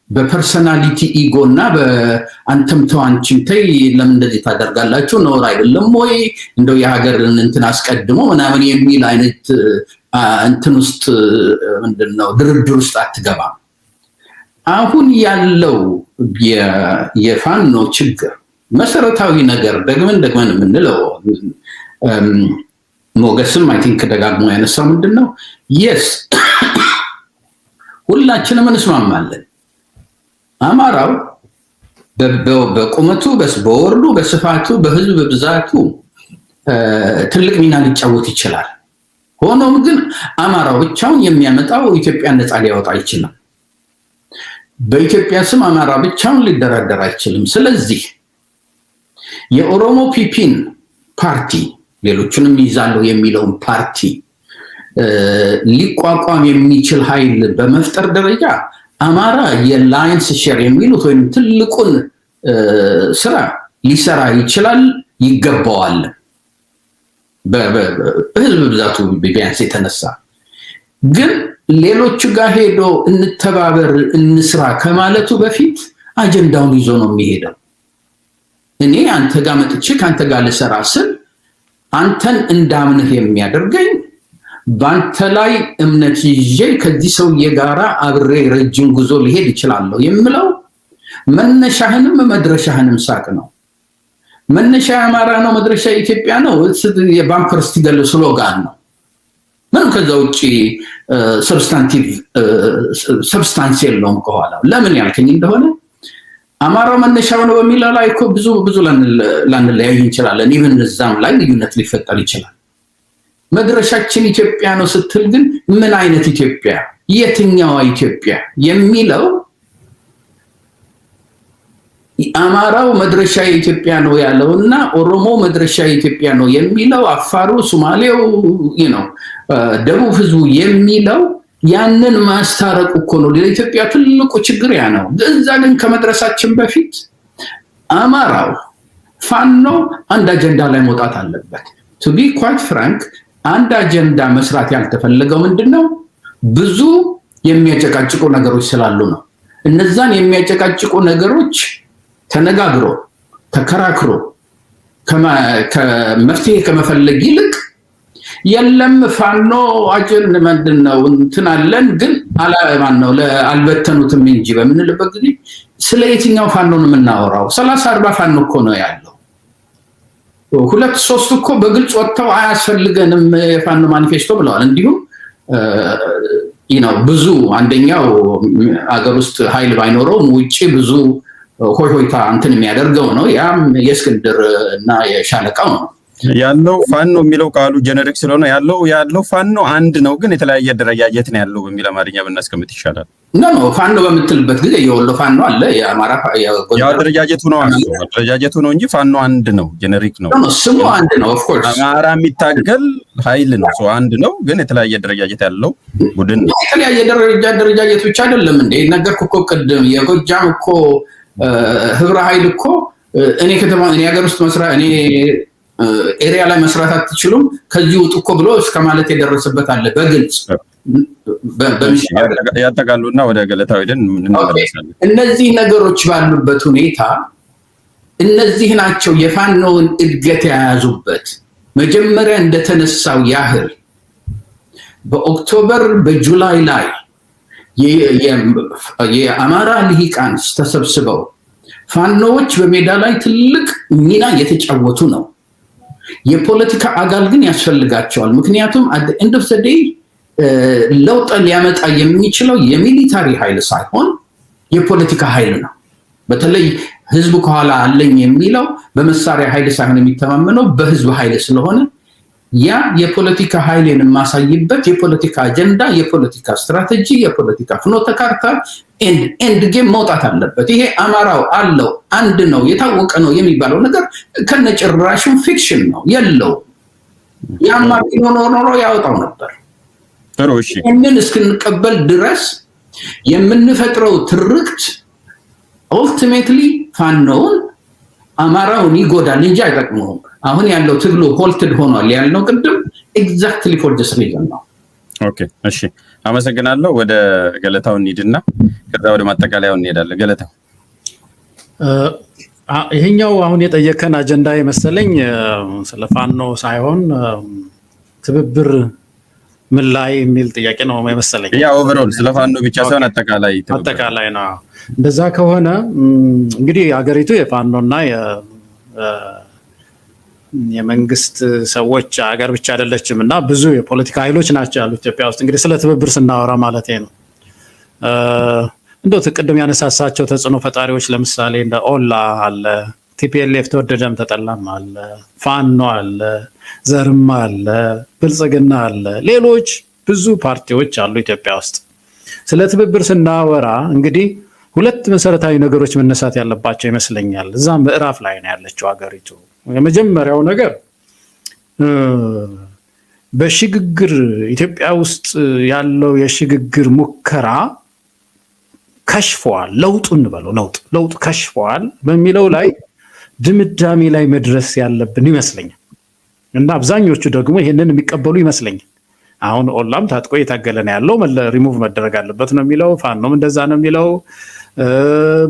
C: በፐርሰናሊቲ ኢጎ እና በአንተም ተው አንቺም ተይ ለምን እንደዚህ ታደርጋላችሁ ነውር አይደለም ወይ እንደው የሀገርን እንትን አስቀድሞ ምናምን የሚል አይነት እንትን ውስጥ ምንድነው ድርድር ውስጥ አትገባም። አሁን ያለው የፋኖ ችግር መሰረታዊ ነገር ደግመን የምንለው ሞገስም አይ ቲንክ ደጋግሞ ያነሳው ምንድነው የስ ሁላችንም እንስማማለን። አማራው በቁመቱ በወርዱ በስፋቱ በህዝብ ብዛቱ ትልቅ ሚና ሊጫወት ይችላል። ሆኖም ግን አማራው ብቻውን የሚያመጣው ኢትዮጵያን ነፃ ሊያወጣ አይችልም። በኢትዮጵያ ስም አማራ ብቻውን ሊደራደር አይችልም። ስለዚህ የኦሮሞ ፒፒን ፓርቲ ሌሎቹንም ይዛለው የሚለውን ፓርቲ ሊቋቋም የሚችል ኃይል በመፍጠር ደረጃ አማራ የላይንስ ሼር የሚሉት ወይም ትልቁን ስራ ሊሰራ ይችላል፣ ይገባዋል። በህዝብ ብዛቱ ቢያንስ የተነሳ ግን ሌሎቹ ጋር ሄዶ እንተባበር እንስራ ከማለቱ በፊት አጀንዳውን ይዞ ነው የሚሄደው። እኔ አንተ ጋር መጥቼ ካንተ ጋር ልሰራ ስል አንተን እንዳምንህ የሚያደርገኝ ባንተ ላይ እምነት ይዤ ከዚህ ሰውዬ ጋራ አብሬ ረጅም ጉዞ ሊሄድ ይችላል የምለው መነሻህንም መድረሻህንም ሳቅ ነው። መነሻ አማራ ነው፣ መድረሻ ኢትዮጵያ ነው። የባምፐር ስቲገል ስሎጋን ነው። ምንም ከዛ ውጪ ሰብስታንስ የለውም ከኋላ። ለምን ያልከኝ እንደሆነ አማራው መነሻው ነው በሚለው ላይ እኮ ብዙ ላንለያይ እንችላለን። ኢቭን እዛም ላይ ልዩነት ሊፈጠር ይችላል። መድረሻችን ኢትዮጵያ ነው ስትል ግን ምን አይነት ኢትዮጵያ፣ የትኛዋ ኢትዮጵያ የሚለው አማራው መድረሻ ኢትዮጵያ ነው ያለውና ኦሮሞ መድረሻ ኢትዮጵያ ነው የሚለው፣ አፋሩ፣ ሶማሌው ደቡብ ህዝቡ የሚለው ያንን ማስታረቁ እኮ ነው ለኢትዮጵያ ትልቁ ችግር ያ ነው። እዛ ግን ከመድረሳችን በፊት አማራው ፋኖ አንድ አጀንዳ ላይ መውጣት አለበት። ቱ ቢ ኳይት ፍራንክ አንድ አጀንዳ መስራት ያልተፈለገው ምንድነው? ብዙ የሚያጨቃጭቁ ነገሮች ስላሉ ነው። እነዛን የሚያጨቃጭቁ ነገሮች ተነጋግሮ ተከራክሮ ከመፍትሄ ከመፈለግ ይልቅ የለም ፋኖ አጀንዳ ምንድነው እንትን አለን ግን አልበተኑትም እንጂ በምንልበት ጊዜ ስለ የትኛው ፋኖ ነው የምናወራው? 30-40 ፋኖ እኮ ነው ያለው። 2-3 እኮ በግልጽ ወጥተው አያስፈልገንም የፋኖ ማኒፌስቶ ብለዋል። እንዲሁም ብዙ አንደኛው አገር ውስጥ ኃይል ባይኖረውም ውጪ ብዙ ሆይሆይታ እንትን የሚያደርገው ነው። ያም የእስክንድር እና የሻለቃው ነው
A: ያለው ፋኖ የሚለው ቃሉ ጀነሪክ ስለሆነ ያለው ፋኖ አንድ ነው፣ ግን የተለያየ አደረጃጀት ነው ያለው በሚል አማርኛ ብናስቀምጥ ይሻላል።
C: ነው ፋኖ በምትልበት ጊዜ የወሎ ፋኖ አለ፣ የአማራ
A: አደረጃጀቱ ነው እንጂ ፋኖ አንድ ነው፣ ጀነሪክ ነው፣
C: ስሙ አንድ ነው። ኦፍ ኮርስ
A: አማራ የሚታገል ኃይል ነው፣ ሰው አንድ ነው፣ ግን የተለያየ አደረጃጀት ያለው ቡድን ነው።
C: የተለያየ አደረጃጀት ብቻ አይደለም እንዴ ነገርኩ እኮ ቅድም። የጎጃም እኮ ህብረ ኃይል እኮ እኔ ሀገር ውስጥ እኔ ኤሪያ ላይ መስራት አትችሉም ከዚህ ውጡ እኮ ብሎ እስከ ማለት የደረሰበት አለ በግልጽ
A: ያጠቃሉና ወደ ገለታው ሄደን እንመለሳለን።
C: እነዚህ ነገሮች ባሉበት ሁኔታ እነዚህ ናቸው የፋኖውን እድገት የያዙበት። መጀመሪያ እንደተነሳው ያህል በኦክቶበር በጁላይ ላይ የአማራ ልሂቃን ተሰብስበው ፋኖዎች በሜዳ ላይ ትልቅ ሚና እየተጫወቱ ነው። የፖለቲካ አጋል ግን ያስፈልጋቸዋል። ምክንያቱም ኤንድ ኦፍ ዘ ዴይ ለውጥ ሊያመጣ የሚችለው የሚሊታሪ ኃይል ሳይሆን የፖለቲካ ኃይል ነው። በተለይ ህዝቡ ከኋላ አለኝ የሚለው በመሳሪያ ኃይል ሳይሆን የሚተማመነው በህዝብ ኃይል ስለሆነ ያ የፖለቲካ ኃይልን የማሳይበት የፖለቲካ አጀንዳ፣ የፖለቲካ ስትራቴጂ፣ የፖለቲካ ፍኖተ ካርታ ኤንድ ጌም መውጣት አለበት። ይሄ አማራው አለው አንድ ነው የታወቀ ነው የሚባለው ነገር ከነጭራሹም ፊክሽን ነው የለው። ያማ ኖሮ ያወጣው ነበር። ይህንን እስክንቀበል ድረስ የምንፈጥረው ትርክት ኦልቲሜትሊ ፋኖውን አማራውን ይጎዳል እንጂ አይጠቅመውም። አሁን ያለው ትግሉ ሆልትድ ሆኗል ያልነው ቅድም ኤግዛክትሊ ፎር ዲስ ሪዝን ነው።
A: ኦኬ እሺ፣ አመሰግናለሁ። ወደ ገለታው እንሂድና ከዛ ወደ ማጠቃለያው እንሄዳለን። ገለታው
B: ይሄኛው አሁን የጠየቀን አጀንዳ የመሰለኝ ስለ ፋኖ ሳይሆን ትብብር ምን ላይ የሚል ጥያቄ ነው የመሰለኝ።
A: ያ ኦቨርኦል ስለ ፋኖ ብቻ ሳይሆን አጠቃላይ ነው።
B: እንደዛ ከሆነ እንግዲህ ሀገሪቱ የፋኖና የመንግስት ሰዎች ሀገር ብቻ አይደለችም እና ብዙ የፖለቲካ ኃይሎች ናቸው ያሉት ኢትዮጵያ ውስጥ። እንግዲህ ስለ ትብብር ስናወራ ማለት ነው። እንደው ቅድም ያነሳሳቸው ተጽዕኖ ፈጣሪዎች ለምሳሌ እንደ ኦላ አለ፣ ቲፒኤልኤፍ ተወደደም ተጠላም አለ፣ ፋኖ አለ፣ ዘርማ አለ፣ ብልጽግና አለ፣ ሌሎች ብዙ ፓርቲዎች አሉ ኢትዮጵያ ውስጥ። ስለ ትብብር ስናወራ እንግዲህ ሁለት መሰረታዊ ነገሮች መነሳት ያለባቸው ይመስለኛል። እዛ ምዕራፍ ላይ ነው ያለችው ሀገሪቱ። የመጀመሪያው ነገር በሽግግር ኢትዮጵያ ውስጥ ያለው የሽግግር ሙከራ ከሽፏል። ለውጡ እንበለው ለውጡ ከሽፏል በሚለው ላይ ድምዳሜ ላይ መድረስ ያለብን ይመስለኛል እና አብዛኞቹ ደግሞ ይሄንን የሚቀበሉ ይመስለኛል። አሁን ኦላም ታጥቆ እየታገለ ነው ያለው፣ ሪሙቭ መደረግ አለበት ነው የሚለው። ፋኖም እንደዛ ነው የሚለው።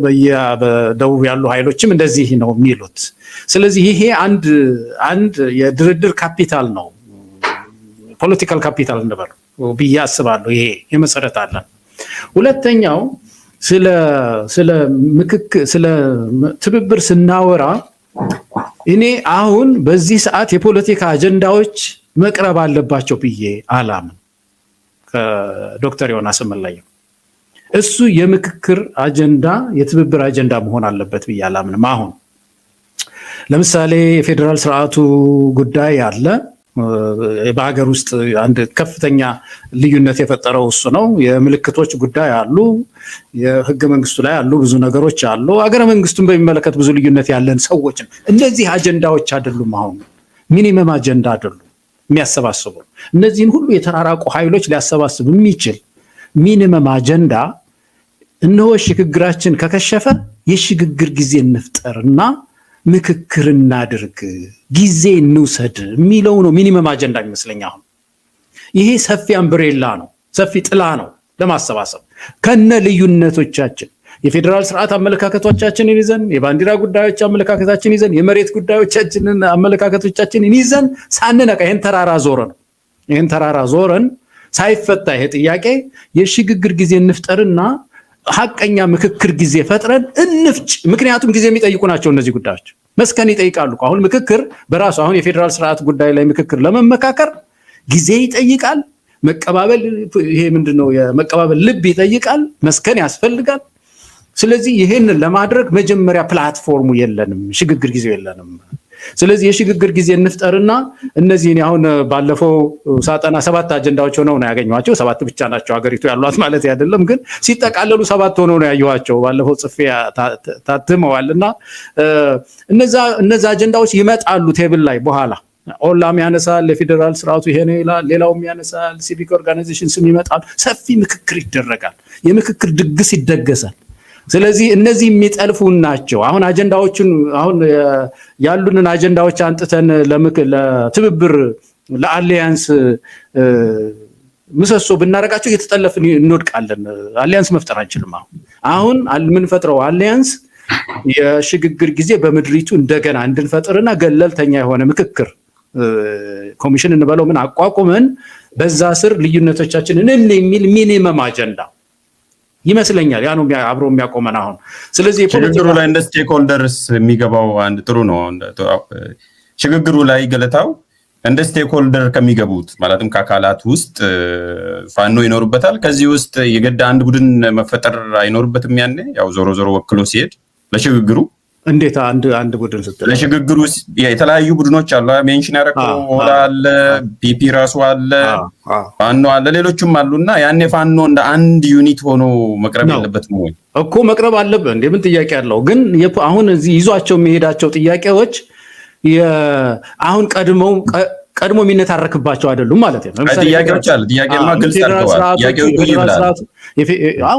B: በደቡብ ያሉ ኃይሎችም እንደዚህ ነው የሚሉት። ስለዚህ ይሄ አንድ የድርድር ካፒታል ነው፣ ፖለቲካል ካፒታል እንበለው ብዬ አስባለሁ። ይሄ የመሰረት አለ። ሁለተኛው ስለ ትብብር ስናወራ እኔ አሁን በዚህ ሰዓት የፖለቲካ አጀንዳዎች መቅረብ አለባቸው ብዬ አላምን። ከዶክተር ዮናስ መለየው እሱ የምክክር አጀንዳ የትብብር አጀንዳ መሆን አለበት ብዬ አላምንም። አሁን ለምሳሌ የፌዴራል ስርዓቱ ጉዳይ አለ። በሀገር ውስጥ አንድ ከፍተኛ ልዩነት የፈጠረው እሱ ነው። የምልክቶች ጉዳይ አሉ፣ የህገ መንግስቱ ላይ አሉ፣ ብዙ ነገሮች አሉ። ሀገረ መንግስቱን በሚመለከት ብዙ ልዩነት ያለን ሰዎች ነው። እነዚህ አጀንዳዎች አይደሉም፣ አሁን ሚኒመም አጀንዳ አይደሉም የሚያሰባስቡ። እነዚህን ሁሉ የተራራቁ ኃይሎች ሊያሰባስብ የሚችል ሚኒመም አጀንዳ እነሆ ሽግግራችን ከከሸፈ የሽግግር ጊዜ እንፍጠርና ምክክር እናድርግ፣ ጊዜ እንውሰድ የሚለው ነው ሚኒመም አጀንዳ ይመስለኛል። አሁን ይሄ ሰፊ አምብሬላ ነው፣ ሰፊ ጥላ ነው ለማሰባሰብ ከነ ልዩነቶቻችን የፌዴራል ስርዓት አመለካከቶቻችንን ይዘን የባንዲራ ጉዳዮች አመለካከታችንን ይዘን የመሬት ጉዳዮቻችንን አመለካከቶቻችንን ይዘን ሳንነቃ ይሄን ተራራ ዞረን ሳይፈታ ይሄ ጥያቄ የሽግግር ጊዜ እንፍጠርና ሐቀኛ ምክክር ጊዜ ፈጥረን እንፍጭ። ምክንያቱም ጊዜ የሚጠይቁ ናቸው እነዚህ ጉዳዮች፣ መስከን ይጠይቃሉ። አሁን ምክክር በራሱ አሁን የፌዴራል ስርዓት ጉዳይ ላይ ምክክር ለመመካከር ጊዜ ይጠይቃል። መቀባበል ይሄ ምንድነው የመቀባበል ልብ ይጠይቃል። መስከን ያስፈልጋል። ስለዚህ ይሄንን ለማድረግ መጀመሪያ ፕላትፎርሙ የለንም፣ ሽግግር ጊዜው የለንም። ስለዚህ የሽግግር ጊዜ እንፍጠርና እነዚህን አሁን ባለፈው ሳጠና 7 አጀንዳዎች ሆነው ነው ያገኘኋቸው። 7 ብቻ ናቸው ሀገሪቱ ያሏት ማለት አይደለም፣ ግን ሲጠቃለሉ 7 ሆነው ነው ያየኋቸው። ባለፈው ጽፌ ታትመዋልና እነዛ አጀንዳዎች ይመጣሉ ቴብል ላይ በኋላ ኦላም ያነሳል፣ የፌዴራል ስርዓቱ ይሄ ነው ይላል፣ ሌላውም ያነሳል፣ ሲቪክ ኦርጋናይዜሽንስም ይመጣል፣ ሰፊ ምክክር ይደረጋል፣ የምክክር ድግስ ይደገሳል። ስለዚህ እነዚህ የሚጠልፉ ናቸው። አሁን አጀንዳዎችን አሁን ያሉንን አጀንዳዎች አንጥተን ለትብብር ለአሊያንስ ምሰሶ ብናረጋቸው እየተጠለፍን እንወድቃለን። አሊያንስ መፍጠር አንችልም። አሁን የምንፈጥረው አሊያንስ የሽግግር ጊዜ በምድሪቱ እንደገና እንድንፈጥርና ገለልተኛ የሆነ ምክክር ኮሚሽን እንበለው ምን አቋቁመን በዛ ስር ልዩነቶቻችንን የሚል ሚኒመም አጀንዳ ይመስለኛል። ያ ነው አብሮ የሚያቆመን አሁን። ስለዚህ
A: ሽግግሩ ላይ እንደ ስቴክሆልደርስ የሚገባው አንድ ጥሩ ነው። ሽግግሩ ላይ ገለታው እንደ ስቴክሆልደር ከሚገቡት ማለትም ከአካላት ውስጥ ፋኖ ይኖርበታል። ከዚህ ውስጥ የገዳ አንድ ቡድን መፈጠር አይኖርበትም። ያኔ ያው ዞሮ ዞሮ ወክሎ ሲሄድ ለሽግግሩ
B: እንዴት አንድ ቡድን ስትል
A: ለሽግግሩ የተለያዩ ቡድኖች አሉ። ሜንሽን ያደረገው ሆላ አለ፣ ፒፒ ራሱ አለ፣ ፋኖ አለ፣ ሌሎችም አሉና ያኔ ፋኖ እንደ አንድ ዩኒት ሆኖ መቅረብ የለበትም ወይ?
B: እኮ መቅረብ አለበት። እንደምን ጥያቄ አለው? ግን አሁን እዚህ ይዟቸው የሚሄዳቸው ጥያቄዎች አሁን ቀድሞ የሚነታረክባቸው አይደሉም ማለት ነው።
A: ጥያቄዎች አሉ። ጥያቄማ ግልጽ አድርገዋል። ጥያቄዎቹ ይብላል።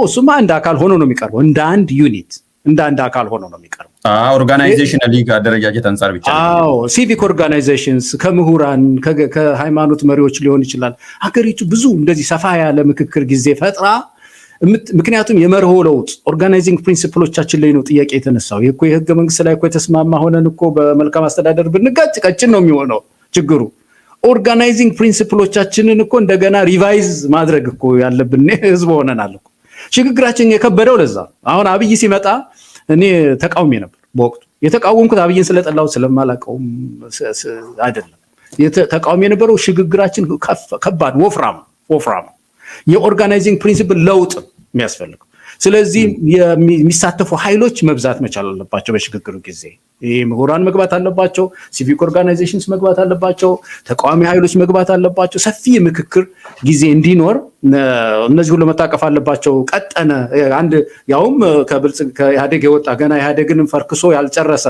B: እሱማ እንደ አካል ሆኖ ነው የሚቀርበው፣ እንደ አንድ ዩኒት እንደ አንድ አካል ሆኖ ነው የሚቀርበው።
A: ኦርጋናይዜሽናሊ ከአደረጃጀት አንጻር ብቻ ነው።
B: ሲቪክ ኦርጋናይዜሽንስ ከምሁራን ከሃይማኖት መሪዎች ሊሆን ይችላል። ሀገሪቱ ብዙ እንደዚህ ሰፋ ያለ ምክክር ጊዜ ፈጥራ ምክንያቱም የመርሆ ለውጥ ኦርጋናይዚንግ ፕሪንሲፕሎቻችን ላይ ነው ጥያቄ የተነሳው። ይሄ እኮ የህገ መንግስት ላይ እኮ የተስማማ ሆነን እኮ በመልካም አስተዳደር ብንጋጭ ቀጭን ነው የሚሆነው ችግሩ። ኦርጋናይዚንግ ፕሪንሲፕሎቻችንን እኮ እንደገና ሪቫይዝ ማድረግ እኮ ያለብን ህዝብ ሆነናል እኮ። ሽግግራችን የከበደው ለዛ አሁን አብይ ሲመጣ እኔ ተቃውሜ ነበር በወቅቱ። የተቃወምኩት አብይን ስለጠላው ስለማላቀውም አይደለም። ተቃውሜ የነበረው ሽግግራችን ከባድ ወፍራም የኦርጋናይዚንግ ፕሪንሲፕል ለውጥ የሚያስፈልገው። ስለዚህ የሚሳተፉ ኃይሎች መብዛት መቻል አለባቸው በሽግግሩ ጊዜ። ምሁራን መግባት አለባቸው፣ ሲቪክ ኦርጋናይዜሽንስ መግባት አለባቸው፣ ተቃዋሚ ኃይሎች መግባት አለባቸው። ሰፊ የምክክር ጊዜ እንዲኖር እነዚህ ሁሉ መታቀፍ አለባቸው። ቀጠነ አንድ ያውም ከኢህአዴግ የወጣ ገና ኢህአዴግንም ፈርክሶ ያልጨረሰ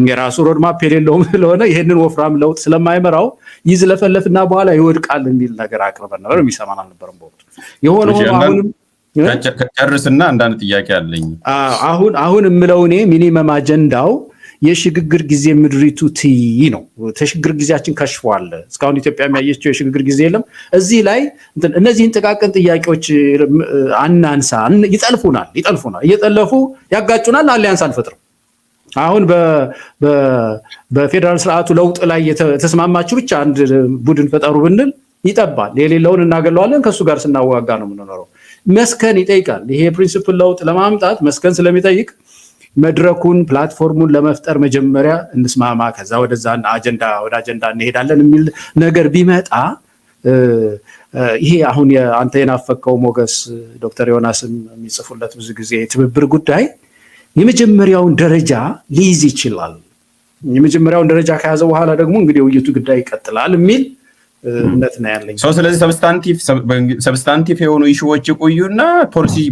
B: የራሱ ሮድማፕ የሌለውም ስለሆነ ይሄንን ወፍራም ለውጥ ስለማይመራው ይዝለፈለፍና በኋላ ይወድቃል የሚል ነገር አቅርበን ነበር። የሚሰማን አልነበረም በወቅቱ። የሆነ አሁንም
A: ጨርስና አንዳንድ ጥያቄ አለኝ።
B: አሁን የምለው እኔ ሚኒመም አጀንዳው የሽግግር ጊዜ ምድሪቱ ትይ ነው። ተሽግግር ጊዜያችን ከሽፏል። እስካሁን ኢትዮጵያ የሚያየችው የሽግግር ጊዜ የለም። እዚህ ላይ እነዚህን ጥቃቅን ጥያቄዎች አናንሳ። ይጠልፉናል፣ እየጠለፉ ያጋጩናል። አሊያንስ አንፈጥርም። አሁን በፌዴራል ስርዓቱ ለውጥ ላይ የተስማማችሁ ብቻ አንድ ቡድን ፈጠሩ ብንል ይጠባል። የሌለውን እናገለዋለን። ከሱ ጋር ስናዋጋ ነው የምንኖረው። መስከን ይጠይቃል። ይሄ ፕሪንሲፕል ለውጥ ለማምጣት መስከን ስለሚጠይቅ መድረኩን ፕላትፎርሙን ለመፍጠር መጀመሪያ እንስማማ፣ ከዛ ወደ አጀንዳ እንሄዳለን የሚል ነገር ቢመጣ ይሄ አሁን አንተ የናፈቀው ሞገስ ዶክተር ዮናስም የሚጽፉለት ብዙ ጊዜ የትብብር ጉዳይ የመጀመሪያውን ደረጃ ሊይዝ ይችላል። የመጀመሪያውን ደረጃ ከያዘ በኋላ ደግሞ እንግዲህ ውይይቱ ጉዳይ ይቀጥላል የሚል እምነት ነው ያለኝ።
A: ስለዚህ ሰብስታንቲቭ የሆኑ ኢሹዎች ይቆዩና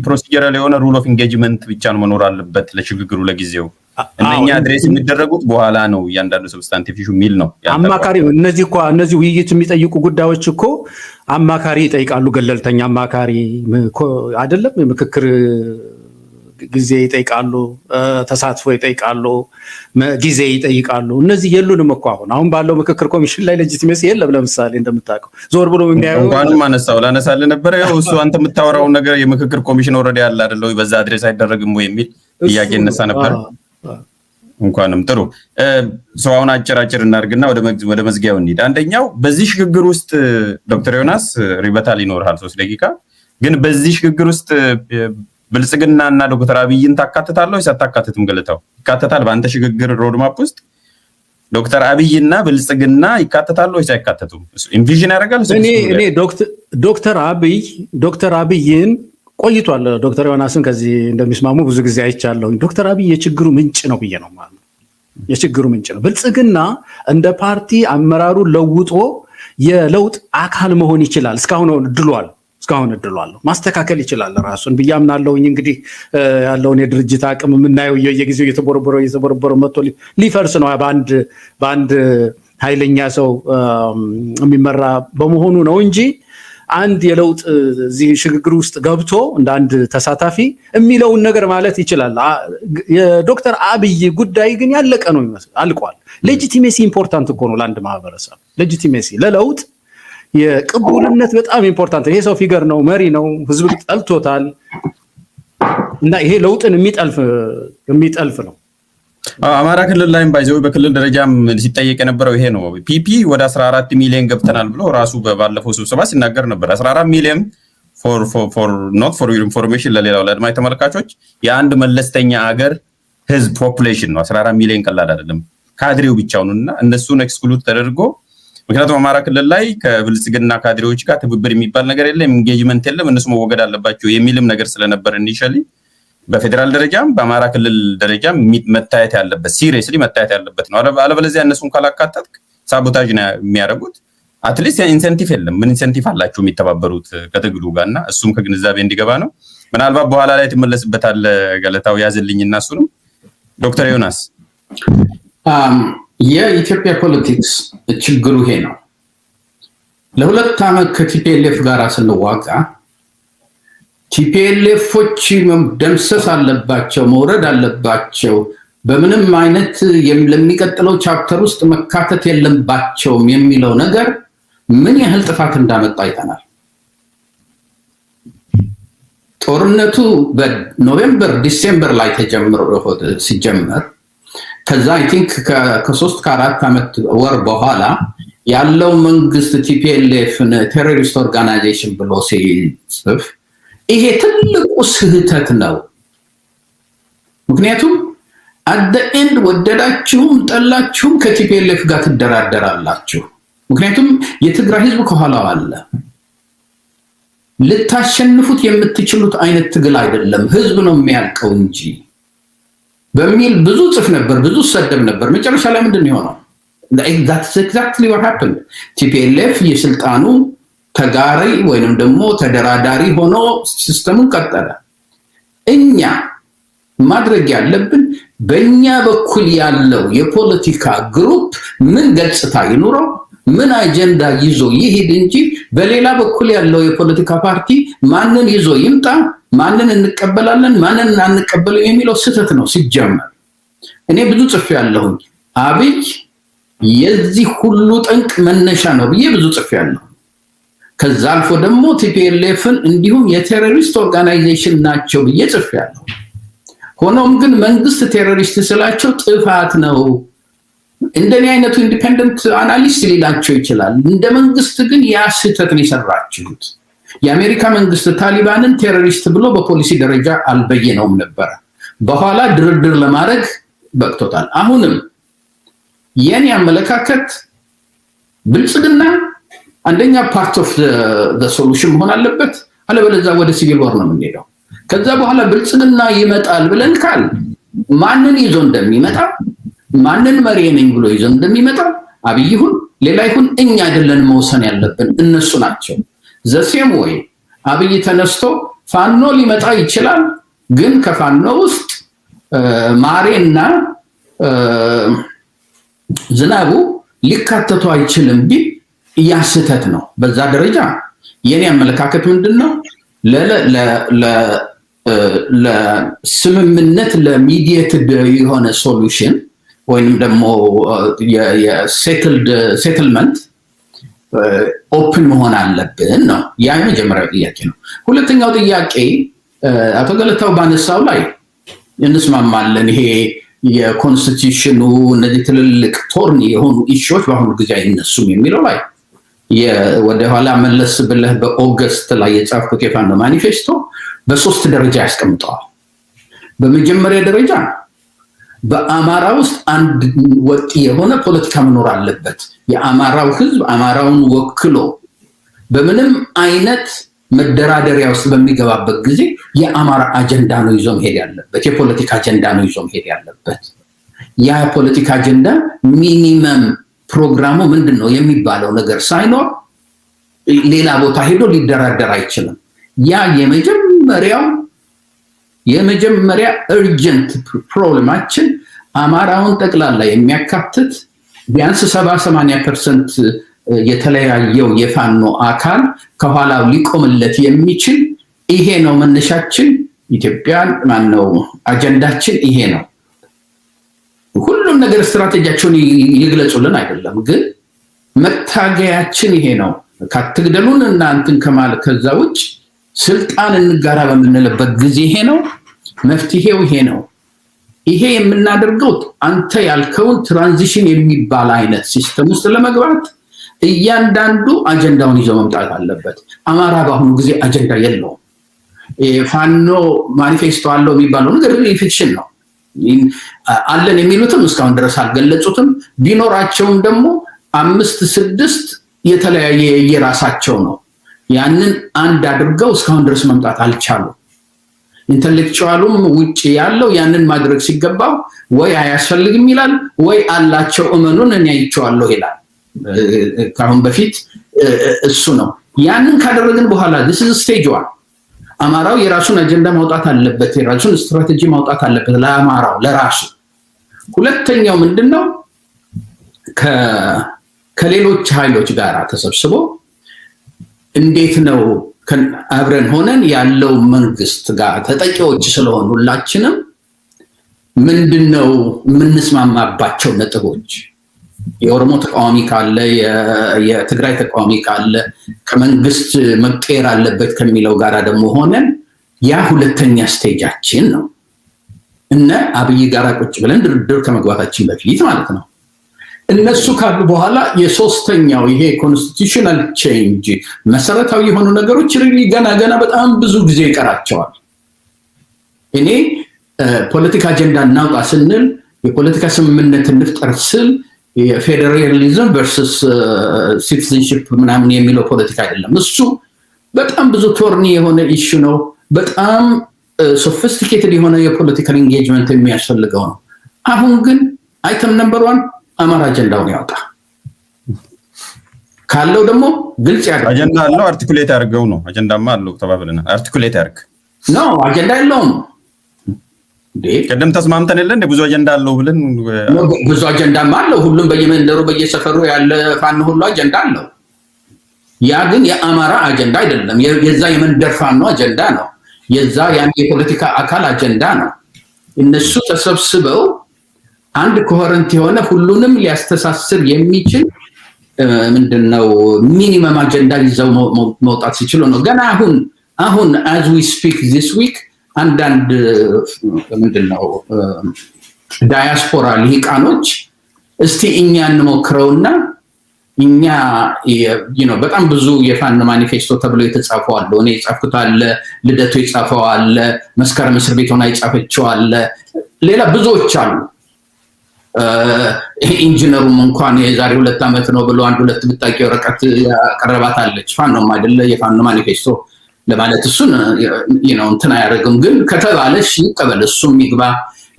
A: ፕሮሲጀራል የሆነ ሩል ኦፍ ኢንጌጅመንት ብቻ ነው መኖር አለበት ለሽግግሩ ለጊዜው። እነኛ አድሬስ የሚደረጉት በኋላ ነው እያንዳንዱ ሰብስታንቲቭ ኢሹ የሚል ነው።
B: አማካሪ እነዚህ ውይይት የሚጠይቁ ጉዳዮች እኮ አማካሪ ይጠይቃሉ። ገለልተኛ አማካሪ አይደለም ምክክር ጊዜ ይጠይቃሉ፣ ተሳትፎ ይጠይቃሉ፣ ጊዜ ይጠይቃሉ። እነዚህ የሉንም እኮ አሁን ባለው ምክክር ኮሚሽን ላይ ሌጂቲሜሲ የለም። ለምሳሌ እንደምታውቀው ዞር ብሎ የሚያየው
A: እንኳንም አነሳው ላነሳልህ ነበር። ያው እሱ አንተ የምታወራው ነገር የምክክር ኮሚሽን ኦልሬዲ ያለ አይደለ ወይ በዛ አድሬስ አይደረግም ወይ የሚል ጥያቄ እነሳ ነበር። እንኳንም ጥሩ ሰው አሁን አጭር እናድርግና ወደ መዝጊያው እንሂድ። አንደኛው በዚህ ሽግግር ውስጥ ዶክተር ዮናስ ሪበታል ይኖርሃል 3 ደቂቃ ግን በዚህ ሽግግር ውስጥ ብልጽግና እና ዶክተር አብይን ታካትታለህ ወይስ አታካትትም? ገለታው ይካተታል በአንተ ሽግግር ሮድማፕ ውስጥ ዶክተር አብይና ብልጽግና ይካተታሉ ወይስ አይካተቱም? ኢንቪዥን ያደርጋል።
B: እኔ ዶክተር አብይን ቆይቷል። ዶክተር ዮናስን ከዚህ እንደሚስማሙ ብዙ ጊዜ አይቻለሁ። ዶክተር አብይ የችግሩ ምንጭ ነው ብዬ ነው ማለት ነው። የችግሩ ምንጭ ነው። ብልጽግና እንደ ፓርቲ አመራሩ ለውጦ የለውጥ አካል መሆን ይችላል። እስካሁን እድሏል ማስተካከል ይችላል ራሱን ብዬ አምናለሁኝ። እንግዲህ ያለውን የድርጅት አቅም የምናየው የጊዜው እየተቦረቦረ መጥቶ ሊፈርስ ነው በአንድ ኃይለኛ ሰው የሚመራ በመሆኑ ነው እንጂ አንድ የለውጥ እዚህ ሽግግር ውስጥ ገብቶ እንደ አንድ ተሳታፊ የሚለውን ነገር ማለት ይችላል። የዶክተር አብይ ጉዳይ ግን ያለቀ ነው ይመስል አልቋል። ሌጂቲሜሲ ኢምፖርታንት እኮ ነው ለአንድ ማህበረሰብ። ሌጂቲሜሲ ለለውጥ የቅቡልነት በጣም ኢምፖርታንት። ይሄ ሰው ፊገር ነው፣ መሪ ነው፣ ህዝብ ጠልቶታል እና ይሄ ለውጥን የሚጠልፍ ነው።
A: አማራ ክልል ላይም ባይዘው በክልል ደረጃም ሲጠየቅ የነበረው ይሄ ነው። ፒፒ ወደ 14 ሚሊዮን ገብተናል ብሎ ራሱ ባለፈው ስብሰባ ሲናገር ነበር። 14 ሚሊዮን ኖት ፎር ዩር ኢንፎርሜሽን ለሌላው ለአድማጭ ተመልካቾች የአንድ መለስተኛ ሀገር ህዝብ ፖፑሌሽን ነው። 14 ሚሊዮን ቀላል አይደለም። ካድሬው ብቻውንና እነሱን ኤክስክሉድ ተደርጎ ምክንያቱም አማራ ክልል ላይ ከብልጽግና ካድሬዎች ጋር ትብብር የሚባል ነገር የለም፣ ኢንጌጅመንት የለም፣ እነሱ መወገድ አለባቸው የሚልም ነገር ስለነበር ኢኒሺያሊ በፌደራል ደረጃም በአማራ ክልል ደረጃም መታየት ያለበት ሲሪየስሊ መታየት ያለበት ነው። አለበለዚያ እነሱን ካላካተትክ ሳቦታጅ ነው የሚያደርጉት። አትሊስት ኢንሴንቲቭ የለም። ምን ኢንሴንቲቭ አላቸው የሚተባበሩት ከትግሉ ጋርና እሱም ከግንዛቤ እንዲገባ ነው። ምናልባት በኋላ ላይ ትመለስበታለህ ገለታው ያዝልኝና እሱንም ዶክተር ዮናስ
C: የኢትዮጵያ ፖለቲክስ ችግሩ ይሄ ነው። ለ2 ዓመት ከቲፒኤልኤፍ ጋር ስንዋጋ ቲፒኤልኤፎች መደምሰስ አለባቸው፣ መውረድ አለባቸው፣ በምንም አይነት ለሚቀጥለው ቻፕተር ውስጥ መካተት የለባቸውም የሚለው ነገር ምን ያህል ጥፋት እንዳመጣ አይተናል። ጦርነቱ በኖቬምበር ዲሴምበር ላይ ሲጀመር ከዛ አይ ቲንክ ከ3 ከ4 ዓመት ወር በኋላ ያለው መንግስት ቲፒኤልኤፍን ቴሮሪስት ኦርጋናይዜሽን ብሎ ሲጽፍ ይሄ ትልቁ ስህተት ነው። ምክንያቱም አት ዘ ኤንድ ወደዳችሁም ጠላችሁም ከቲፒኤልኤፍ ጋር ትደራደራላችሁ። ምክንያቱም የትግራይ ህዝብ ከኋላው አለ። ልታሸንፉት የምትችሉት አይነት ትግል አይደለም፣ ህዝብ ነው የሚያልቀው እንጂ በሚል ብዙ ጽፍ ነበር፣ ብዙ ሰደብ ነበር። መጨረሻ ላይ ምንድን የሆነው? that's exactly what happened። ቲፒኤልኤፍ የስልጣኑ ተጋሪ ወይንም ደግሞ ተደራዳሪ ሆኖ ሲስተሙን ቀጠለ። እኛ ማድረግ ያለብን በእኛ በኩል ያለው የፖለቲካ ግሩፕ ምን ገጽታ ይኑረው፣ ምን አጀንዳ ይዞ ይሄድ እንጂ በሌላ በኩል ያለው የፖለቲካ ፓርቲ ማንን ይዞ ይምጣ፣ ማንን እንቀበላለን ማንን አንቀበለው የሚለው ስህተት ነው ሲጀመር። እኔ ብዙ ጽፌ ያለሁኝ አብይ የዚህ ሁሉ ጠንቅ መነሻ ነው ብዬ ብዙ ጽፌ ያለሁ። ከዛ አልፎ ደግሞ ቲፒኤልኤፍን እንዲሁም የቴሮሪስት ኦርጋናይዜሽን ናቸው ብዬ ጽፌ ያለሁ። ሆኖም ግን መንግስት ቴሮሪስት ስላቸው ጥፋት ነው እንደኔ አይነቱ ኢንዲፔንደንት አናሊስት ሊላቸው ይችላል። እንደ መንግስት ግን ያ ስህተት ነው የሰራችሁት። የአሜሪካ መንግስት ታሊባንን ቴሮሪስት ብሎ በፖሊሲ ደረጃ አልበየነውም ነበር። በኋላ ድርድር ለማድረግ በቅቶታል። አሁንም የኔ አመለካከት ብልጽግና አንደኛ ፓርት ኦፍ ዘ ሶሉሽን መሆን አለበት፣ አለበለዚያ ወደ ሲቪል ዋር ነው የምንሄደው። ከዛ በኋላ ብልጽግና ይመጣል ብለን ካል ማንን ይዞ እንደሚመጣ ማንን መሪ ነኝ ብሎ ይዞ እንደሚመጣ አብይ ይሁን ሌላ ይሁን እኛ አይደለን መወሰን ያለብን፣ እነሱ ናቸው። ዘሴም ወይ አብይ ተነስቶ ፋኖ ሊመጣ ይችላል፣ ግን ከፋኖ ውስጥ ማሬና ዝናቡ ሊካተቱ አይችልም ቢል ያስተት ነው። በዛ ደረጃ የኔ አመለካከት ምንድነው? ለስምምነት ለሚዲየትድ የሆነ ሶሉሽን ወይንም ደግሞ የሴትልመንት ኦፕን መሆን አለብን ነው። ያ የመጀመሪያው ጥያቄ ነው። ሁለተኛው ጥያቄ አቶ ገለታው ባነሳው ላይ እንስማማለን። ይሄ የኮንስቲቱሽኑ እነዚህ ትልልቅ ቶርኒ የሆኑ ኢሹዎች በአሁኑ ጊዜ አይነሱም የሚለው ላይ ወደኋላ መለስ ብለህ በኦገስት ላይ የጻፍኩት የፋኖ ማኒፌስቶ በሶስት ደረጃ ያስቀምጠዋል። በመጀመሪያ ደረጃ በአማራ ውስጥ አንድ ወጥ የሆነ ፖለቲካ መኖር አለበት። የአማራው ህዝብ አማራውን ወክሎ በምንም አይነት መደራደሪያ ውስጥ በሚገባበት ጊዜ የአማራ አጀንዳ ነው ይዞ መሄድ ያለበት፣ የፖለቲካ አጀንዳ ነው ይዞ መሄድ ያለበት። ያ የፖለቲካ አጀንዳ ሚኒመም ፕሮግራሙ ምንድን ነው የሚባለው ነገር ሳይኖር ሌላ ቦታ ሄዶ ሊደራደር አይችልም። ያ የመጀመሪያ እርጀንት ፕሮብሌማችን አማራውን ጠቅላላ የሚያካትት ቢያንስ 70-80% የተለያየው የፋኖ አካል ከኋላው ሊቆምለት የሚችል ይሄ ነው መነሻችን። ኢትዮጵያን ማነው አጀንዳችን ይሄ ነው። ሁሉም ነገር ስትራቴጂያቸውን ይግለጹልን አይደለም፣ ግን መታገያችን ይሄ ነው። ካትግደሉን እና እንትን ከማለት ከዛ ውጭ ስልጣን እንጋራ በምንልበት ጊዜ ይሄ ነው መፍትሄው፣ ይሄ ነው። ይሄ የምናደርገው አንተ ያልከውን ትራንዚሽን የሚባል አይነት ሲስተም ውስጥ ለመግባት እያንዳንዱ አጀንዳውን ይዞ መምጣት አለበት። አማራ በአሁኑ ጊዜ አጀንዳ የለውም። ፋኖ ማኒፌስቶ አለው የሚባለው ነገር ፊክሽን ነው። አለን የሚሉትም እስካሁን ድረስ አልገለጹትም። ቢኖራቸውም ደግሞ 5-6 የተለያየ የራሳቸው ነው። ያንን አንድ አድርገው እስካሁን ድረስ መምጣት አልቻሉም። ኢንተሌክቹዋሉም ውጭ ያለው ያንን ማድረግ ሲገባው ወይ አያስፈልግም ይላል፣ ወይ አላቸው እመኑን እኔ አይቼዋለሁ ይላል። ካሁን በፊት እሱ ነው። ያንን ካደረግን በኋላ this is stage 1 አማራው የራሱን አጀንዳ ማውጣት አለበት፣ የራሱን ስትራቴጂ ማውጣት አለበት ለአማራው ለራሱ። ሁለተኛው ምንድነው? ከሌሎች ኃይሎች ጋር ተሰብስቦ እንዴት ነው አብረን ሆነን ያለው መንግስት ጋር ተጠቂዎች ስለሆኑ ሁላችንም ምንድነው የምንስማማባቸው ነጥቦች? የኦሮሞ ተቃዋሚ ካለ የትግራይ ተቃዋሚ ካለ ከመንግስት መቀየር አለበት ከሚለው ጋር ደግሞ ሆነን ያ ሁለተኛ ስቴጃችን ነው። እነ አብይ ጋር ቁጭ ብለን ድርድር ከመግባታችን በፊት ማለት ነው። እነሱ ካሉ በኋላ የሶስተኛው ይሄ ኮንስቲቱሽናል ቼንጅ መሰረታዊ የሆኑ ነገሮች ገና በጣም ብዙ ጊዜ ይቀራቸዋል። እኔ ፖለቲካ አጀንዳ እናውጣ ስንል የፖለቲካ ስምምነት እንፍጠር ስል የፌዴራሊዝም ቨርሰስ ሲቲዝንሺፕ ምናምን የሚለው ፖለቲካ አይደለም። እሱ በጣም ብዙ ቶርኒ የሆነ ኢሹ ነው። በጣም ሶፊስቲኬትድ የሆነ የፖለቲካል ኢንጌጅመንት የሚያስፈልገው ነው። አሁን ግን አይተም ነምበር 1 አማራ አጀንዳውን ያውጣ፣ ካለው ደግሞ ግልጽ ያድርግ። አጀንዳ አለው አርቲኩሌት ያድርገው ነው። አጀንዳማ አለው ተባብለናል። አርቲኩሌት ያድርግ ነው። አጀንዳ የለውም። ቀደም ተስማምተን የለ እንደ ብዙ አጀንዳ አለው ብለን ብዙ አጀንዳማ አለው። ሁሉም በየመንደሩ በየሰፈሩ ያለ ፋኖ ሁሉ አጀንዳ አለው። ያ ግን የአማራ አጀንዳ አይደለም። የዛ የመንደር ፋኖ አጀንዳ ነው። የዛ ያን የፖለቲካ አካል አጀንዳ ነው። እነሱ ተሰብስበው አንድ ኮሄረንት የሆነ ሁሉንም ሊያስተሳስር የሚችል ምንድነው ሚኒመም አጀንዳ ይዘው መውጣት ሲችሉ ነው። ገና አሁን as we speak this week አንዳንድ ምንድነው ዳያስፖራ ሊቃኖች እስቲ እኛ እንሞክረውና እኛ በጣም ብዙ የፋኖ ማኒፌስቶ ተብሎ የተጻፈው አለ። እኔ የጻፍኩት አለ፣ ልደቱ የጻፈው አለ፣ መስከረም እስር ቤት ሆና የጻፈችው አለ፣ ሌላ ብዙዎች አሉ። ኢንጂነሩም እንኳን የዛሬ 2 ዓመት ነው ብሎ 1-2 ብታቂ ወረቀት ያቀረባት አለች። ፋኖም አይደለ የፋኖ ማኒፌስቶ ለማለት እሱን እንትን አያደርግም። ግን ከተባለሽ ይቀበል፣ እሱም ይግባ።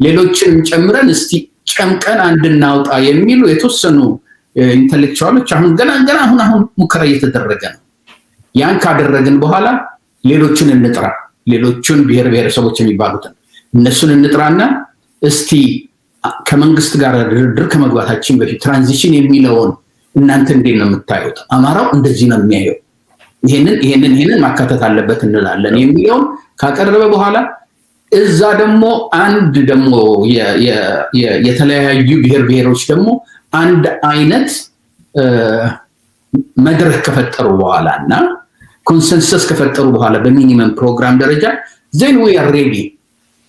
C: ሌሎችን ጨምረን እስቲ ጨምቀን አንድናውጣ የሚሉ የተወሰኑ ኢንተሌክቹዋሎች አሁን ገና አሁን ሙከራ እየተደረገ ነው። ያን ካደረግን በኋላ ሌሎችን እንጥራ፣ ሌሎችን ብሔር ብሔረሰቦች የሚባሉትን እነሱን እንጥራና እስቲ ከመንግስት ጋር ድርድር ከመግባታችን በፊት ትራንዚሽን የሚለውን እናንተ እንዴት ነው የምታዩት? አማራው እንደዚህ ነው የሚያየው። ይሄንን ማካተት አለበት እንላለን የሚለውን ካቀረበ በኋላ እዛ ደግሞ አንድ ደግሞ የተለያዩ ብሔሮች ደግሞ አንድ አይነት መድረክ ከፈጠሩ በኋላና ኮንሰንሰስ ከፈጠሩ በኋላ በሚኒመም ፕሮግራም ደረጃ then we are ready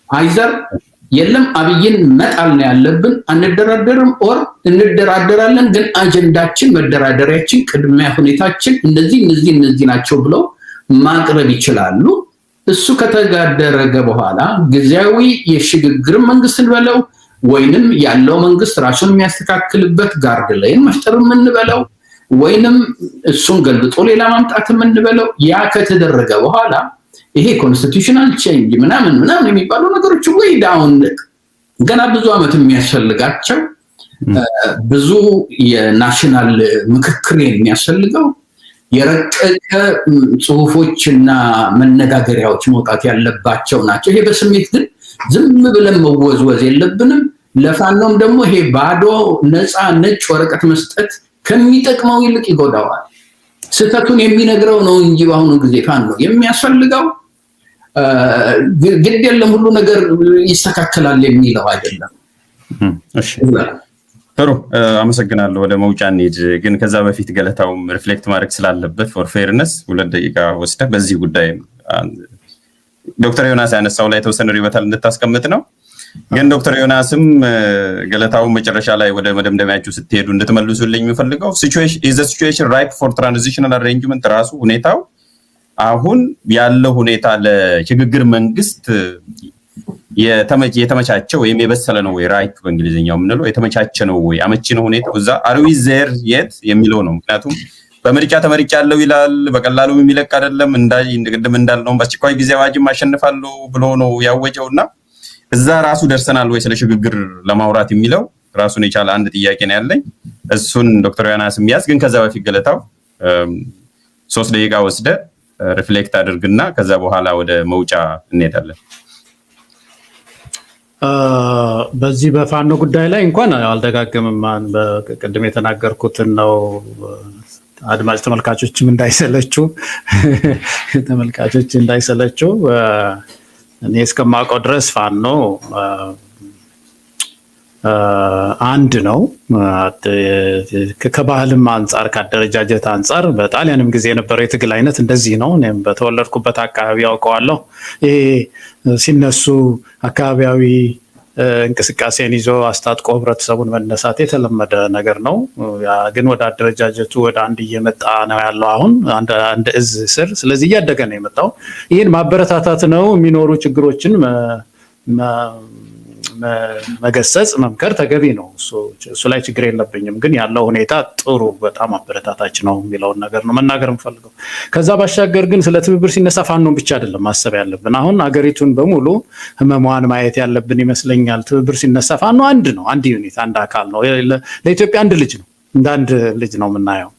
C: አይዘር የለም አብይን መጣል ነው ያለብን አንደራደርም ኦር እንደራደራለን ግን አጀንዳችን መደራደሪያችን ቅድሚያ ሁኔታችን እነዚህ ናቸው ብለው ማቅረብ ይችላሉ እሱ ከተጋደረገ በኋላ ጊዜያዊ የሽግግር መንግስት እንበለው ወይንም ያለው መንግስት ራሱን የሚያስተካክልበት ጋርድ ላይ መፍጠር እንበለው ወይንም እሱን ገልብጦ ሌላ ማምጣት እንበለው ያ ከተደረገ በኋላ ይሄ ኮንስቲቱሽናል ቼንጅ ምናምን የሚባሉ ነገሮች ወይ ዳውን ገና ብዙ አመት የሚያስፈልጋቸው ብዙ የናሽናል ምክክር የሚያስፈልገው የረቀቀ ጽሁፎችና መነጋገሪያዎች መውጣት ያለባቸው ናቸው ይሄ በስሜት ግን ዝም ብለን መወዝወዝ የለብንም ለፋኖም ደግሞ ይሄ ባዶ ነጭ ወረቀት መስጠት ከሚጠቅመው ይልቅ ይጎዳዋል ስተቱን የሚነግረው ነው እንጂ በአሁኑ ጊዜ ፋኖ የሚያስፈልገው ግድ የለም ሁሉ ነገር ይስተካከላል የሚለው አይደለም
A: እሺ ጥሩ አመሰግናለሁ ወደ መውጫ እንሂድ ግን ከዛ በፊት ገለታውም ሪፍሌክት ማድረግ ስላለበት ፎር ፌርነስ 2 ደቂቃ ወስደህ በዚህ ጉዳይ ዶክተር ዮናስ ያነሳው ላይ ተወሰነ ሪበታል እንድታስቀምጥ ነው ግን ዶክተር ዮናስም ገለታው መጨረሻ ላይ ወደ መደምደሚያችሁ ስትሄዱ እንድትመልሱልኝ የሚፈልገው ሲቹዌሽን ራይፕ ፎር ትራንዚሽናል አሬንጅመንት ራሱ ሁኔታው አሁን ያለው ሁኔታ ለሽግግር መንግስት የተመቻቸው ወይም የበሰለ ነው ወይ ራይፕ በእንግሊዝኛው ምንለው የተመቻቸ ነው ወይ አመቺ ነው ሁኔታው እዛ አርዊ ዜር የት የሚለው ነው ምክንያቱም በምርጫ ተመርጫለሁ ይላል በቀላሉ የሚለቅ አይደለም እንደቅድም እንዳልነው በአስቸኳይ ጊዜ አዋጅም አሸንፋለሁ ብሎ ነው ያወጀውና እዛ ራሱ ደርሰናል ወይ ስለ ሽግግር ለማውራት የሚለው ራሱን የቻለ አንድ ጥያቄ ነው ያለኝ እሱን ዶክተር ዮናስ የሚያዝ ግን ከዛ በፊት ገለታው 3 ደቂቃ ወስደ ሪፍሌክት አድርግና ከዛ በኋላ ወደ መውጫ እንሄዳለን
B: በዚህ በፋኖ ጉዳይ ላይ እንኳን አልደጋግምም በቅድም የተናገርኩትን ነው አድማጭ ተመልካቾችም እንዳይሰለቹ እኔ እስከማውቀው ድረስ ፋኖ አንድ ነው ከባህልም አንፃር ከአደረጃጀት አንፃር በጣሊያንም ጊዜ የነበረው የትግል አይነት እንደዚህ ነው እኔም በተወለድኩበት አካባቢ ያውቀዋለሁ ይሄ ሲነሱ አካባቢያዊ እንቅስቃሴን ይዞ አስታጥቆ ህብረተሰቡን መነሳት የተለመደ ነገር ነው ያ ግን ወደ አደረጃጀቱ ወደ አንድ እየመጣ ነው ያለው አሁን አንድ እዝ ስር ስለዚህ እያደገ ነው የመጣው ይሄን ማበረታታት ነው የሚኖሩ ችግሮችን መገሰጽ መምከር ተገቢ ነው እሱ ላይ ችግር የለብኝም ግን ያለው ሁኔታ ጥሩ በጣም አበረታታች ነው የሚለውን ነገር ነው መናገር የምፈልገው ከዛ ባሻገር ግን ስለ ትብብር ሲነሳ ፋኖን ብቻ አይደለም ማሰብ ያለብን አሁን አገሪቱን በሙሉ ህመሟን ማየት ያለብን ይመስለኛል ትብብር ሲነሳ ፋኖ አንድ ነው አንድ ዩኒት አንድ አካል ነው ለኢትዮጵያ አንድ ልጅ ነው እንደ አንድ ልጅ ነው የምናየው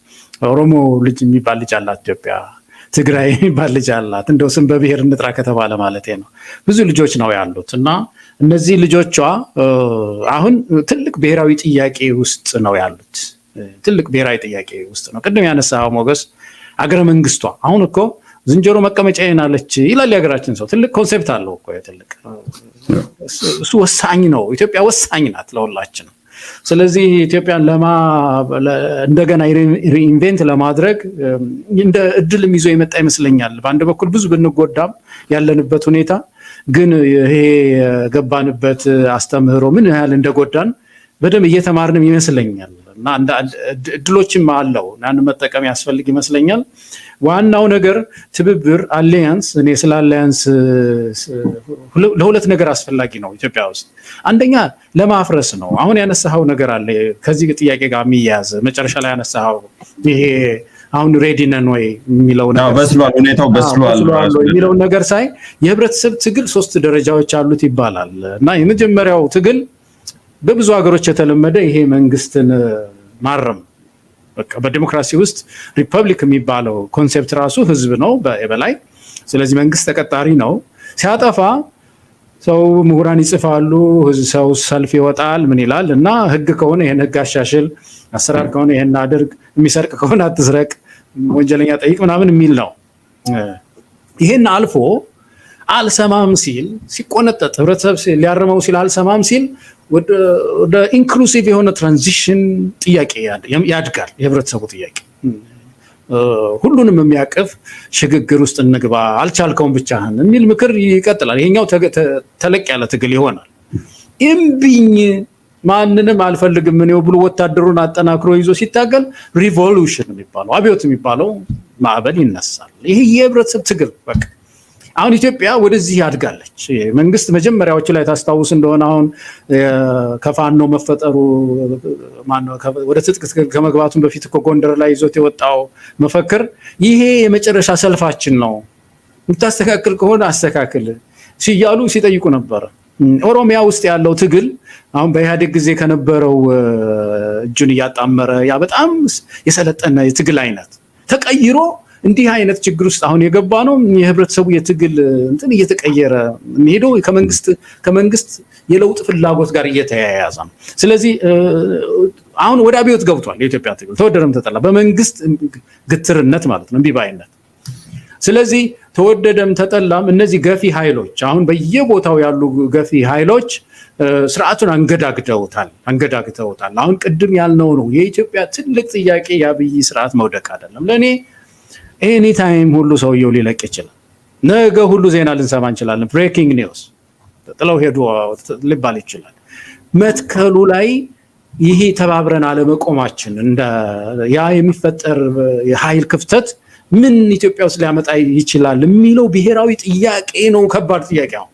B: ኦሮሞ ልጅ የሚባል ልጅ አላት ኢትዮጵያ ትግራይ የሚባል ልጅ አላት እንደው ስም በብሔር እንጥራ ከተባለ ማለት ነው ብዙ ልጆች ነው ያሉት እና እነዚህ ልጆቿ አሁን ትልቅ ብሔራዊ ጥያቄ ውስጥ ነው ያሉት ትልቅ ብሔራዊ ጥያቄ ውስጥ ነው ቅድም ያነሳው ሞገስ አገረ መንግስቷ አሁን እኮ ዝንጀሮ መቀመጫ ይናለች ይላል ያገራችን ሰው ትልቅ ኮንሴፕት አለው እኮ ትልቅ እሱ ወሳኝ ነው ኢትዮጵያ ወሳኝ ናት ለሁላችን ስለዚህ ኢትዮጵያን እንደገና ሪኢንቨንት ለማድረግ እንደ እድልም ይዞ የመጣ ይመስለኛል በአንድ በኩል ብዙ ብንጎዳም ያለንበት ሁኔታ ግን ይሄ ገባንበት አስተምህሮ ምን ያህል እንደጎዳን በደም እየተማርንም ይመስለኛል እና እድሎችም አለው ያን መጠቀም ያስፈልግ ይመስለኛል ዋናው ነገር ትብብር አሊያንስ እኔ ስለ አሊያንስ ለሁለት ነገር አስፈላጊ ነው ኢትዮጵያ ውስጥ አንደኛ ለማፍረስ ነው አሁን ያነሳው ነገር አለ ከዚህ ጥያቄ ጋር የሚያያዝ መጨረሻ ላይ ያነሳው ይሄ አሁን ሬዲ ነን ወይ የሚለው ነገር
A: በስሏል ሁኔታው በስሏል
B: የሚለው ነገር ሳይ የህብረተሰብ ትግል 3 ደረጃዎች አሉት ይባላል እና የመጀመሪያው ትግል በብዙ ሀገሮች የተለመደ ይሄ መንግስትን ማረም በቃ በዲሞክራሲ ውስጥ ሪፐብሊክ የሚባለው ኮንሴፕት ራሱ ህዝብ ነው በላይ ስለዚህ መንግስት ተቀጣሪ ነው ሲያጠፋ ሰው ምሁራን ይጽፋሉ ሰው ሰልፍ ይወጣል ምን ይላል እና ህግ ከሆነ ይሄን ህግ አሻሽል አሰራር ከሆነ ይሄን አድርግ የሚሰርቅ ከሆነ አትስረቅ ወንጀለኛ ጠይቅ ምናምን የሚል ነው። ይሄን አልፎ አልሰማም ሲል ሲቆነጠጥ ህብረተሰብ ሊያርመው ሲል አልሰማም ሲል ወደ ኢንክሉሲቭ የሆነ ትራንዚሽን ጥያቄ ያድጋል። የህብረተሰቡ ጥያቄ ሁሉንም የሚያቅፍ ሽግግር ውስጥ እንግባ፣ አልቻልከውም ብቻህን የሚል ምክር ይቀጥላል። ይሄኛው ተለቅ ያለ ትግል ይሆናል። እምቢኝ ማንንም አልፈልግም እኔው ብሎ ወታደሩን አጠናክሮ ይዞ ሲታገል ሪቮሉሽን የሚባለው አብዮት የሚባለው ማዕበል ይነሳል። ይሄ የህብረተሰብ ትግል በቃ አሁን ኢትዮጵያ ወደዚህ ያድጋለች። መንግስት መጀመሪያዎቹ ላይ ታስታውስ እንደሆነ አሁን ከፋኖ መፈጠሩ ወደ ትጥቅ ከመግባቱን በፊት እኮ ጎንደር ላይ ይዞት የወጣው መፈክር ይሄ የመጨረሻ ሰልፋችን ነው፣ የምታስተካክል ከሆነ አስተካክል ሲያሉ ሲጠይቁ ነበር። ኦሮሚያ ውስጥ ያለው ትግል አሁን በኢህአዴግ ጊዜ ከነበረው እጁን እያጣመረ ያ በጣም የሰለጠነ የትግል አይነት ተቀይሮ እንዲህ አይነት ችግር ውስጥ አሁን የገባ ነው። የህብረተሰቡ የትግል እንትን እየተቀየረ የሚሄደው ከመንግስት የለውጥ ፍላጎት ጋር እየተያያዘ ነው። ስለዚህ አሁን ወደ አብዮት ገብቷል የኢትዮጵያ ትግል ተወደደም ተጠላ በመንግስት ግትርነት ማለት ነው፣ እምቢባይነት። ስለዚህ ተወደደም ተጠላም እነዚህ ገፊ ኃይሎች አሁን በየቦታው ያሉ ገፊ ኃይሎች ስርዓቱን አንገዳግተውታል። አሁን ቅድም ያልነው ነው የኢትዮጵያ ትልቅ ጥያቄ የአብይ ስርዓት መውደቅ አይደለም። ለእኔ ኤኒ ታይም ሁሉ ሰውየው ሊለቅ ይችላል። ነገ ሁሉ ዜና ልንሰማ እንችላለን። ብሬኪንግ ኒውስ ጥለው ሄዱ ሊባል ይችላል። መትከሉ ላይ ይሄ ተባብረን አለመቆማችን ያ የሚፈጠር የኃይል ክፍተት ምን ኢትዮጵያ ውስጥ ሊያመጣ ይችላል የሚለው ብሔራዊ ጥያቄ ነው። ከባድ ጥያቄ ነው።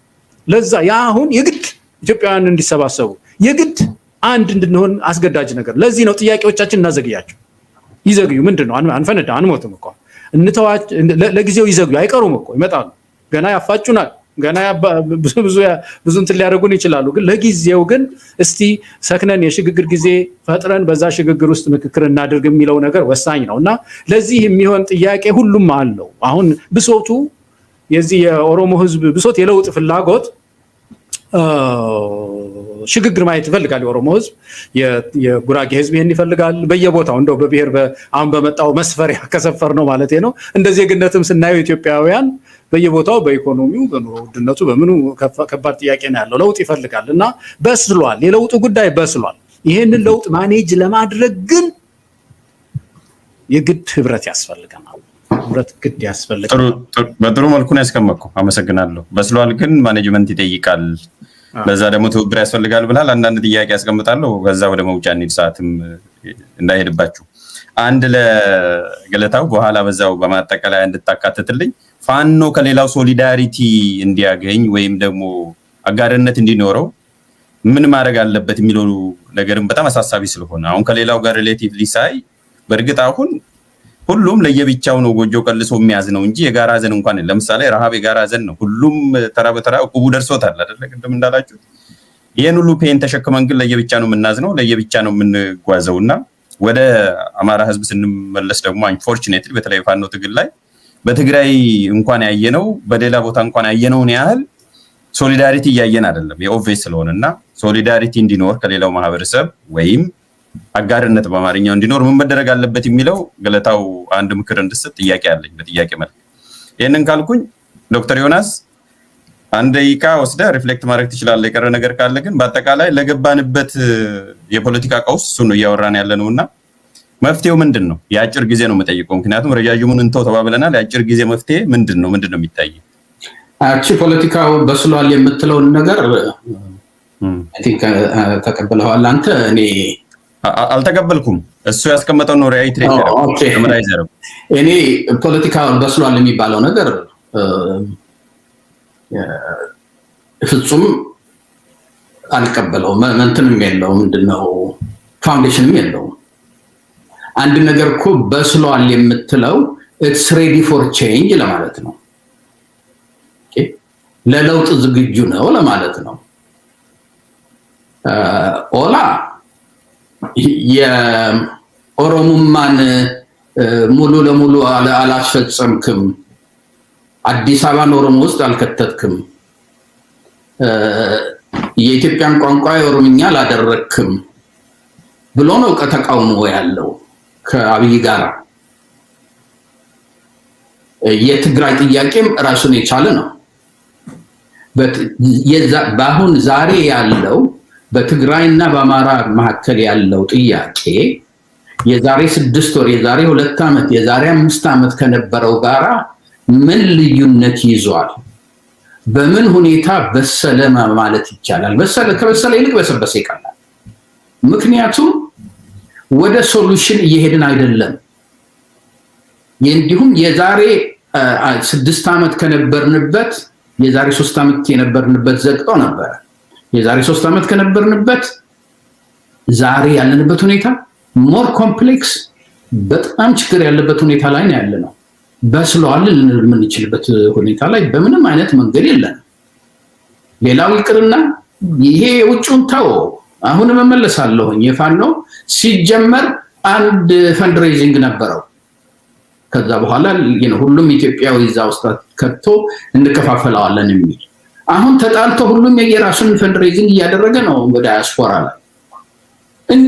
B: ለዛ ያ አሁን የግድ ኢትዮጵያውያን እንዲሰባሰቡ የግድ አንድ እንድንሆን አስገዳጅ ነገር። ለዚህ ነው ጥያቄዎቻችን እናዘግያቸው። ይዘግዩ ምንድን ነው? አንፈነዳ፣ አንሞትም እኮ ለጊዜው ይዘግዩ፣ አይቀሩም እኮ ይመጣሉ። ገና ያፋጩናል፣ ገና ብዙ እንትን ሊያደርጉን ይችላሉ። ግን ለጊዜው ግን እስቲ ሰክነን የሽግግር ጊዜ ፈጥረን በዛ ሽግግር ውስጥ ምክክር እናድርግ የሚለው ነገር ወሳኝ ነው እና ለዚህ የሚሆን ጥያቄ ሁሉም አለው። አሁን ብሶቱ የዚህ የኦሮሞ ህዝብ ብሶት የለውጥ ፍላጎት ሽግግር ማየት ይፈልጋል። የኦሮሞ ህዝብ፣ የጉራጌ ህዝብ ይሄን ይፈልጋል። በየቦታው እንደው በብሔር አሁን በመጣው መስፈሪያ ከሰፈር ነው ማለት ነው። እንደ ዜግነትም ስናየው ኢትዮጵያውያን በየቦታው በኢኮኖሚው፣ በኑሮ ውድነቱ፣ በምኑ ከባድ ጥያቄ ነው ያለው። ለውጥ ይፈልጋል እና በስሏል። የለውጡ ጉዳይ በስሏል። ይሄንን ለውጥ ማኔጅ ለማድረግ ግን የግድ ህብረት ያስፈልገናል። ህብረት ግድ ያስፈልጋል።
A: በጥሩ መልኩ ነው ያስቀመጥኩ። አመሰግናለሁ። በስሏል ግን ማኔጅመንት ይጠይቃል። ለዛ ደግሞ ትብብር ያስፈልጋል ብላል። አንዳንድ ጥያቄ ያስቀምጣለሁ። ከዛ ወደ መውጫ እንሂድ፣ ሰዓትም እንዳይሄድባችሁ። አንድ ለገለታው በኋላ በዛው በማጠቃለያ እንድታካትትልኝ ፋኖ ከሌላው ሶሊዳሪቲ እንዲያገኝ ወይም ደግሞ አጋርነት እንዲኖረው ምን ማድረግ አለበት የሚለው ነገርም በጣም አሳሳቢ ስለሆነ አሁን ከሌላው ጋር ሪሌቲቭሊ ሳይ በእርግጥ አሁን ሁሉም ለየብቻው ነው ጎጆ ቀልሶ የሚያዝ ነው እንጂ የጋራ ዘን እንኳን ለምሳሌ ረሃብ የጋራ ዘን ነው። ሁሉም ተራ በተራ ቁቡ ደርሶታል አይደለ? ቅድም እንዳላችሁት ይሄን ሁሉ ፔን ተሸክመን ግን ለየብቻ ነው የምናዝነው፣ ለየብቻ ነው የምንጓዘውና ወደ አማራ ህዝብ ስንመለስ ደግሞ አንፎርቹኔትሊ በተለይ ፋኖ ትግል ላይ በትግራይ እንኳን ያየነው በሌላ ቦታ እንኳን ያየነውን ያህል ሶሊዳሪቲ እያየን አይደለም። የኦብቪየስ ስለሆነና ሶሊዳሪቲ እንዲኖር ከሌላው ማህበረሰብ ወይም አጋርነት በአማርኛው እንዲኖር ምን መደረግ አለበት የሚለው ገለታው አንድ ምክር እንድሰጥ ጥያቄ አለኝ በጥያቄ መልክ። ይሄንን ካልኩኝ ዶክተር ዮናስ አንድ ደቂቃ ወስደህ ሪፍሌክት ማድረግ ትችላለህ። የቀረ ነገር ካለ ግን በአጠቃላይ ለገባንበት የፖለቲካ ቀውስ እሱ ነው እያወራን ያለ ነውና መፍትሄው ምንድን ነው? የአጭር ጊዜ ነው የምጠይቀው፣ ምክንያቱም ረጃጅሙን እንተው ተባብለናል። የአጭር ጊዜ መፍትሄ ምንድን ነው የሚታየው?
C: ፖለቲካው በስሏል የምትለውን ነገር አይ ቲንክ ተቀበለዋል አንተ። እኔ
A: አልተቀበልኩም። እሱ ያስቀመጠው ነው ሪአይትሬት ያደረገው።
C: እኔ ፖለቲካው በስሏል የሚባለው ነገር ፍጹም አልቀበለውም። እንትንም የለውም፣ ምንድነው ፋውንዴሽንም የለውም። አንድ ነገር እኮ በስሏል የምትለው ኢትስ ሬዲ ፎር ቼንጅ ለማለት ነው። ለለውጥ ዝግጁ ነው ለማለት ነው። ኦላ የኦሮሞማን ሙሉ ለሙሉ አላስፈጸምክም፣ አዲስ አበባን ኦሮሞ ውስጥ አልከተትክም፣ የኢትዮጵያን ቋንቋ የኦሮምኛ አላደረክም ብሎ ነው ተቃውሞ ያለው ከአብይ ጋር። የትግራይ ጥያቄም ራሱን የቻለ ነው። በአሁን ዛሬ ያለው በትግራይና በአማራ መካከል ያለው ጥያቄ የዛሬ 6 ወር፣ የዛሬ 2 ዓመት፣ የዛሬ 5 ዓመት ከነበረው ጋራ ምን ልዩነት ይዟል? በምን ሁኔታ በሰለ ማለት ይቻላል? ከበሰለ ይልቅ በሰበሰ ይቀላል። ምክንያቱም ወደ ሶሉሽን እየሄድን አይደለም። እንዲሁም የዛሬ 6 ዓመት ከነበርንበት የዛሬ 3 ዓመት የነበርንበት ዘግጦ ነበር። የዛሬ 3 ዓመት ከነበርንበት ዛሬ ያለንበት ሁኔታ ሞር ኮምፕሌክስ፣ በጣም ችግር ያለበት ሁኔታ ላይ ነው ያለነው። በስለዋል ልንል የምንችልበት ሁኔታ ላይ በምንም አይነት መንገድ የለም። ሌላው ይቅርና ይሄ የውጭውን ተው፣ አሁንም እመለሳለሁኝ። የፋኖ ሲጀመር አንድ ፈንድሬዚንግ ነበረው። ከዛ በኋላ ሁሉም ኢትዮጵያዊ እዛ ውስጥ ከቶ እንከፋፈለዋለን የሚል አሁን ተጣልቶ ሁሉም የራሱን ፈንድሬዚንግ እያደረገ ነው በዳያስፖራ ላይ።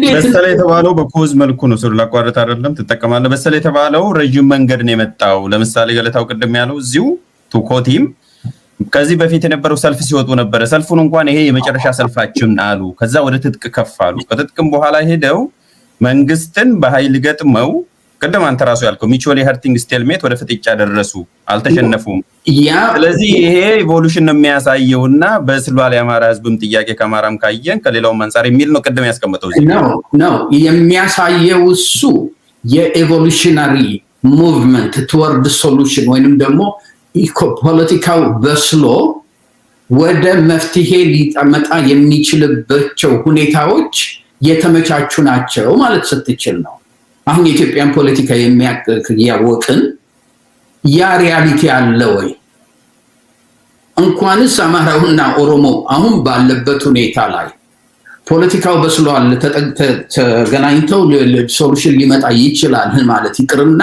A: በሰለ የተባለው በኮዝ መልኩ ነው። ስለ ላቋረጥ አይደለም ትጠቀማለህ። በሰለ የተባለው ረጅም መንገድ ነው የመጣው። ለምሳሌ ገለታው ቅድም ያለው እዚሁ ቱኮቲም ከዚህ በፊት የነበረው ሰልፍ ሲወጡ ነበረ። ሰልፉን እንኳን ይሄ የመጨረሻ ሰልፋችን አሉ። ከዛ ወደ ትጥቅ ከፋሉ። ከትጥቅም በኋላ ሄደው መንግስትን በኃይል ገጥመው ቅድም አንተ ራሱ ያልከው ሚቹዋሊ ሀርቲንግ ስቴልሜት ወደ ፍጥጫ ደረሱ፣ አልተሸነፉም። ስለዚህ ይሄ ኢቮሉሽን ነው የሚያሳየውና በስሏል የአማራ ህዝብም ጥያቄ ከአማራም ካየን ከሌላውም አንፃር የሚል ነው ቅድም ያስቀመጠው
C: ነው የሚያሳየው። እሱ የኤቮሉሽናሪ ሙቭመንት ትወርድ ሶሉሽን ወይንም ደግሞ ፖለቲካው በስሎ ወደ መፍትሄ ሊመጣ የሚችልባቸው ሁኔታዎች የተመቻቹ ናቸው ማለት ስትችል ነው። አሁን የኢትዮጵያን ፖለቲካ ያወቅን ያ ሪያሊቲ አለ ወይ? እንኳንስ አማራውና ኦሮሞ አሁን ባለበት ሁኔታ ላይ ፖለቲካው በስሏል፣ ተገናኝተው ሶሉሽን ሊመጣ ይችላል ማለት ይቅርና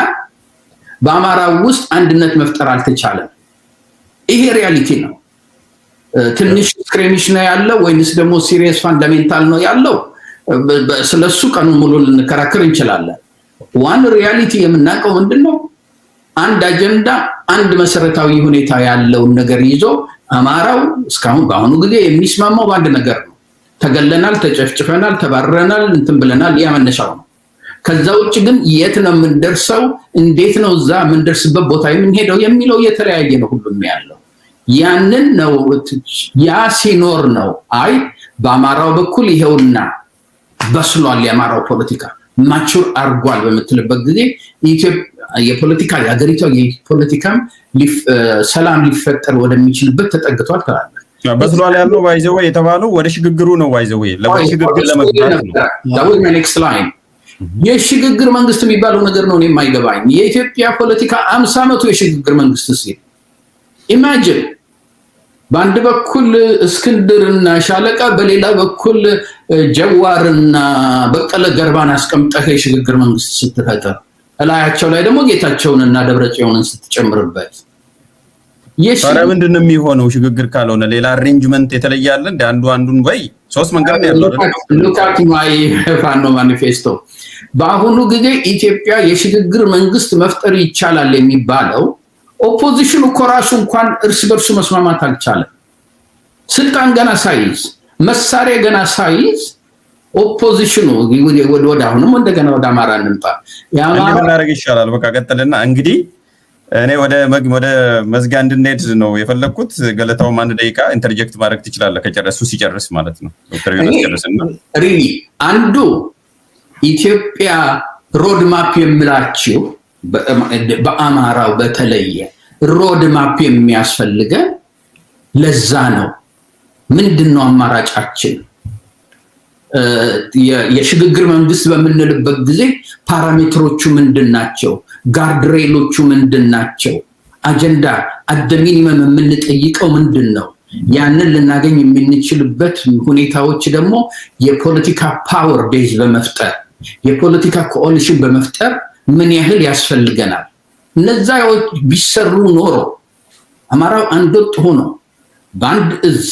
C: በአማራው ውስጥ አንድነት መፍጠር አልተቻለም። ይሄ ሪያሊቲ ነው። ትንሽ ስክሬሚሽ ነው ያለው ወይንስ ደግሞ ሲሪየስ ፋንዳሜንታል ነው ያለው? ስለሱ ቀኑን ሙሉ ልንከራከር እንችላለን። ዋን ሪያሊቲ የምናውቀው ምንድነው? አንድ አጀንዳ፣ አንድ መሰረታዊ ሁኔታ ያለውን ነገር ይዞ አማራው እስካሁን በአሁኑ ጊዜ የሚስማማው በአንድ ነገር ነው። ተገለናል፣ ተጨፍጭፈናል፣ ተባረናል፣ እንትን ብለናል። ያ መነሻው ነው። ከዛ ውጭ ግን የት ነው የምንደርሰው፣ እንዴት ነው እዛ የምንደርስበት ቦታ የምንሄደው የሚለው የተለያየ ነው ሁሉም ያለው። ያንን ነው ያ ሲኖር ነው አይ በአማራው በኩል ይሄውና በስሏል የአማራው ፖለቲካ ማቹር አርጓል በምትልበት ጊዜ የፖለቲካ የሀገሪቷ የፖለቲካም ሰላም ሊፈጠር ወደሚችልበት ተጠግቷል ትላለህ።
A: በስሏል ያለው ባይዘው የተባለው ወደ ሽግግሩ ነው። ባይዘው ለወደ ሽግግር ለመግባት ነው።
C: ኔክስት ላይን የሽግግር መንግስት የሚባለው ነገር ነው የማይገባኝ። የኢትዮጵያ ፖለቲካ 50 ዓመቱ የሽግግር መንግስት ሲል ኢማጂን በአንድ በኩል እስክንድርና ሻለቃ በሌላ በኩል ጀዋርና በቀለ ገርባን አስቀምጠህ የሽግግር መንግስት ስትፈጥር እላያቸው ላይ ደግሞ ጌታቸውንና ደብረጽዮንን ስትጨምርበት
A: ታዲያ ምንድን ነው የሚሆነው? ሽግግር ካልሆነ ሌላ አሬንጅመንት የተለየ አለ እንደ አንዱን ወይ 3 መንገድ ነው ያለው።
C: ሉካት ማይ ፋኖ ማኒፌስቶ በአሁኑ ጊዜ ኢትዮጵያ የሽግግር መንግስት መፍጠር ይቻላል የሚባለው ኦፖዚሽኑ እኮ ራሱ እንኳን እርስ በርሱ መስማማት አልቻለም። ስልጣን ገና ሳይዝ መሳሪያ ገና ሳይዝ ኦፖዚሽኑ ወደ አሁንም እንደገና ወደ አማራ እንምጣ።
A: ያማራ እናደርግ ይሻላል። በቃ ቀጥልና እንግዲህ እኔ ወደ መዝጊያ እንድንሄድ ነው የፈለኩት። ገለታውም 1 ደቂቃ ኢንተርጀክት ማድረግ ትችላለህ ከጨረሱ ሲጨርስ ማለት ነው። ዶክተር ዮናስ ጨርስና
C: ሪሊ አንዱ ኢትዮጵያ ሮድማፕ የምላችሁ በአማራው በተለየ ሮድማፕ የሚያስፈልገን ለዛ ነው። ምንድነው አማራጫችን? የሽግግር መንግስት በምንልበት ጊዜ ፓራሜትሮቹ ምንድናቸው? ጋርድሬሎቹ ምንድናቸው? አጀንዳ አደ ሚኒመም የምንጠይቀው ምንድነው? ያንን ልናገኝ የምንችልበት ሁኔታዎች ደግሞ የፖለቲካ ፓወር ቤዝ በመፍጠር የፖለቲካ ኮአሊሽን በመፍጠር ምን ያህል ያስፈልገናል? እነዛ ቢሰሩ ኖሮ አማራው አንድ ወጥ ሆኖ በአንድ እዝ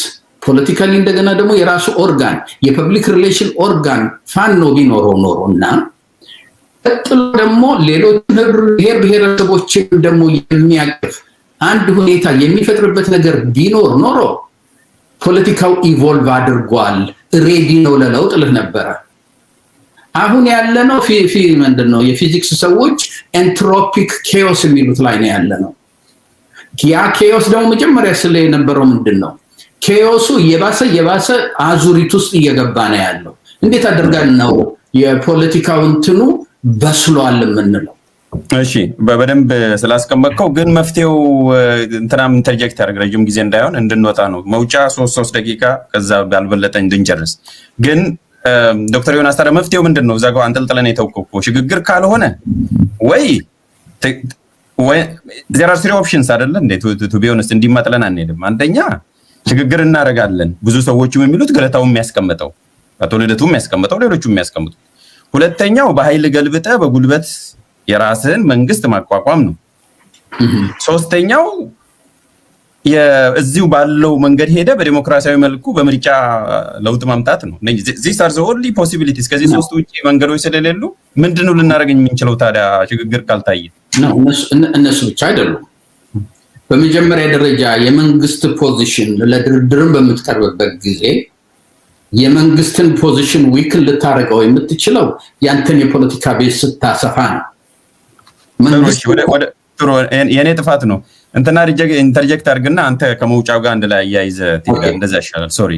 C: ፖለቲካሊ እንደገና ደግሞ የራሱ ኦርጋን የፐብሊክ ሪሌሽን ኦርጋን ፋኖ ቢኖረው ኖሮ እና ቀጥሎ ደግሞ ሌሎች ብሔረሰቦችን ደግሞ የሚያቅፍ አንድ ሁኔታ የሚፈጥርበት ነገር ቢኖር ኖሮ ፖለቲካው ኢቮልቭ አድርጓል፣ ሬዲ ነው ለለውጥ ነበረ። አሁን ያለነው ምንድነው የፊዚክስ ሰዎች ኤንትሮፒክ ኬኦስ የሚሉት ላይ ነው ያለነው። ያ ኬኦስ ደግሞ መጀመሪያ ስለ የነበረው ምንድነው ኬኦሱ የባሰ አዙሪት ውስጥ እየገባ ነው ያለው። እንዴት አድርገን ነው የፖለቲካው እንትኑ በስሏል የምንለው?
A: እሺ በደንብ ስላስቀመጥከው ግን መፍትሄው እንትናም ኢንተርጀክት ያደርግ ረጅም ጊዜ እንዳይሆን እንድንወጣ ነው። መውጫ 3 ደቂቃ ከዛ ባልበለጠ እንድንጨርስ። ግን ዶክተር ዮናስ ታዲያ መፍትሄው ምንድነው? እዛ ጋር አንጠልጥለን የተውከው እኮ ሽግግር ካልሆነ ወይ there are 3 options አይደለ እንዴ? to be honest እንዲማጥለን አንሄድም። አንደኛ ሽግግር እናደርጋለን፣ ብዙ ሰዎችም የሚሉት ገለታው የሚያስቀምጠው አቶ ልደቱ የሚያስቀምጠው ሌሎቹ የሚያስቀምጡት። ሁለተኛው በኃይል ገልብጠ በጉልበት የራስን መንግስት ማቋቋም ነው። ሶስተኛው እዚሁ ባለው መንገድ ሄደ በዲሞክራሲያዊ መልኩ በምርጫ ለውጥ ማምጣት ነው። these are the only possibilities። ከዚህ 3 ውጪ መንገዶች ስለሌሉ ምንድነው ልናደርግ የምንችለው ታዲያ ሽግግር ካልታየ?
C: እነሱ ብቻ አይደሉም። በመጀመሪያ ደረጃ የመንግስት ፖዚሽን ለድርድር በምትቀርብበት ጊዜ የመንግስትን ፖዚሽን ዊክል ልታረጋው የምትችለው ያንተን የፖለቲካ ቤት ስታሰፋ ነው።
A: የኔ ጥፋት ነው እንትና ኢንተርጀክት አድርግና አንተ ከመውጫው ጋር አንድ ላይ ያይዘ እንደዛ ይሻላል። ሶሪ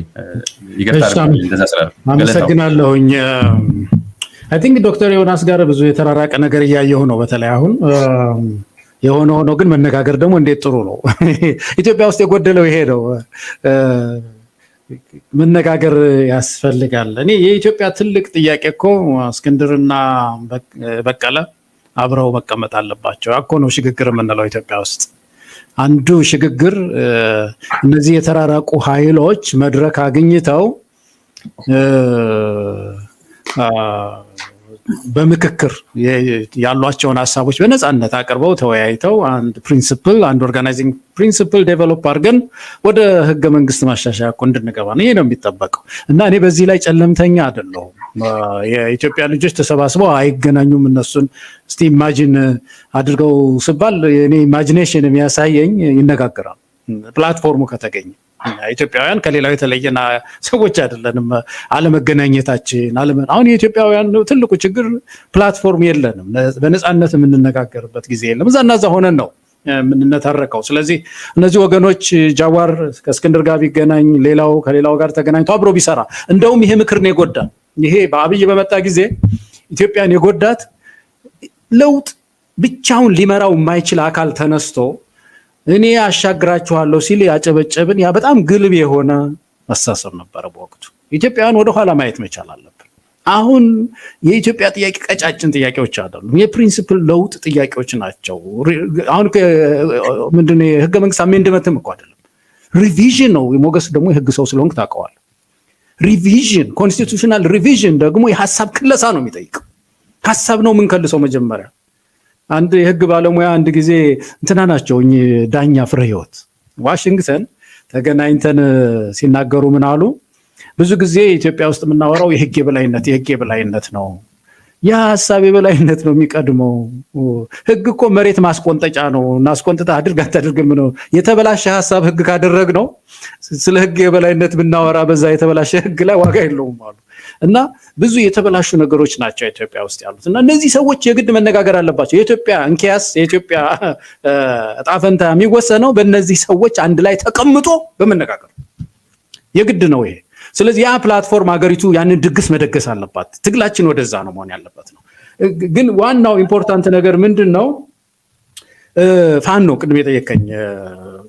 A: ይገርታል። እንደዛ ስላል
B: አመሰግናለሁኝ። አይ ቲንክ ዶክተር ዮናስ ጋር ብዙ የተራራቀ ነገር እያየሁ ነው። በተለይ አሁን የሆነ ሆኖ ግን መነጋገር ደግሞ እንዴት ጥሩ ነው። ኢትዮጵያ ውስጥ የጎደለው ይሄ ነው። መነጋገር ያስፈልጋል። እኔ የኢትዮጵያ ትልቅ ጥያቄ እኮ እስክንድርና በቀለ አብረው መቀመጥ አለባቸው። እኮ ነው ሽግግር የምንለው ኢትዮጵያ ውስጥ አንዱ ሽግግር እነዚህ የተራራቁ ኃይሎች መድረክ አግኝተው በምክክር ያሏቸውን ሀሳቦች በነፃነት አቅርበው ተወያይተው አንድ ኦርጋናይዚንግ ፕሪንሲፕል ዴቨሎፕ አድርገን ወደ ህገ መንግስት ማሻሻያ እኮ እንድንገባ ነው። ይሄ ነው የሚጠበቀው። እና እኔ በዚህ ላይ ጨለምተኛ አይደለሁም። የኢትዮጵያ ልጆች ተሰባስበው አይገናኙም። እነሱን እስቲ ኢማጂን አድርገው ስባል እኔ ኢማጂኔሽን የሚያሳየኝ ይነጋገራል ፕላትፎርሙ ከተገኘ። ኢትዮጵያውያን ከሌላው የተለየና ሰዎች አይደለንም። አለመገናኘታችን አሁን የኢትዮጵያውያን ትልቁ ችግር ፕላትፎርም የለንም። በነፃነት የምንነጋገርበት ጊዜ የለም። እዛና እዛ ሆነን ነው የምንነታረቀው። ስለዚህ እነዚህ ወገኖች ጃዋር ከእስክንድር ጋር ቢገናኝ፣ ሌላው ከሌላው ጋር ተገናኝቶ አብሮ ቢሰራ፣ እንደውም ይሄ ምክር ነው የጎዳን። ይሄ በአብይ በመጣ ጊዜ ኢትዮጵያን የጎዳት ለውጥ ብቻውን ሊመራው የማይችል አካል ተነስቶ እኔ አሻግራችኋለሁ ሲል ያጨበጨብን ያ በጣም ግልብ የሆነ አስተሳሰብ ነበረ በወቅቱ። ኢትዮጵያውያን ወደ ኋላ ማየት መቻል አለብን። አሁን የኢትዮጵያ ጥያቄ ቀጫጭን ጥያቄዎች አይደሉም፣ የፕሪንሲፕል ለውጥ ጥያቄዎች ናቸው። አሁን ምንድነው የህገ መንግስት አሜንድመንትም እኮ አይደለም፣ ሪቪዥን ነው። ሞገስ ደግሞ የህግ ሰው ስለሆንክ ታውቀዋለህ። ሪቪዥን ኮንስቲቱሽናል ሪቪዥን ደግሞ የሀሳብ ክለሳ ነው የሚጠይቀው። ሀሳብ ነው የምንከልሰው መጀመሪያ። አንድ የህግ ባለሙያ አንድ ጊዜ እንትና ናቸው ዳኛ ፍሬ ህይወት ዋሽንግተን ተገናኝተን ሲናገሩ ምን አሉ? ብዙ ጊዜ ኢትዮጵያ ውስጥ የምናወራው የህግ የበላይነት ነው። የሀሳብ የበላይነት ነው የሚቀድመው። ህግ እኮ መሬት ማስቆንጠጫ ነው። እናስቆንጥታ አድርግ አታድርግም ነው። የተበላሸ ሀሳብ ህግ ካደረግ ነው ስለ ህግ የበላይነት ብናወራ በዛ የተበላሸ ህግ ላይ ዋጋ የለውም አሉ። እና ብዙ የተበላሹ ነገሮች ናቸው ኢትዮጵያ ውስጥ ያሉት። እና እነዚህ ሰዎች የግድ መነጋገር አለባቸው። የኢትዮጵያ እንኪያስ የኢትዮጵያ ዕጣ ፈንታ የሚወሰነው በእነዚህ ሰዎች አንድ ላይ ተቀምጦ በመነጋገር የግድ ነው ይሄ። ስለዚህ ያ ፕላትፎርም ሀገሪቱ ያንን ድግስ መደገስ አለባት። ትግላችን ወደዛ ነው መሆን ያለበት ነው። ግን ዋናው ኢምፖርታንት ነገር ምንድን ነው? ፋኖ ቅድም የጠየቀኝ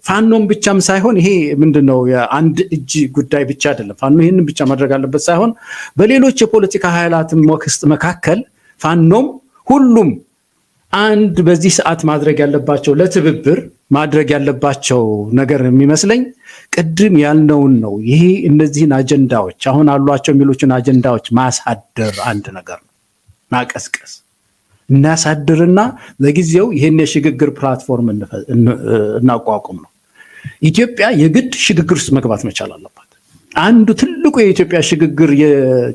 B: ፋኖም ብቻም ሳይሆን ይሄ ምንድነው የአንድ እጅ ጉዳይ ብቻ አይደለም። ፋኖ ይሄንን ብቻ ማድረግ አለበት ሳይሆን በሌሎች የፖለቲካ ኃይላትም ወክስት መካከል ፋኖም ሁሉም አንድ በዚህ ሰዓት ማድረግ ያለባቸው ለትብብር ማድረግ ያለባቸው ነገር የሚመስለኝ ቅድም ያልነውን ነው። ይሄ እነዚህን አጀንዳዎች አሁን አሏቸው የሚሉትን አጀንዳዎች ማሳደር አንድ ነገር ነው። ማቀስቀስ እናሳድርና ለጊዜው ይሄን የሽግግር ፕላትፎርም እናቋቁም ነው። ኢትዮጵያ የግድ ሽግግር ውስጥ መግባት መቻል አለባት። አንዱ ትልቁ የኢትዮጵያ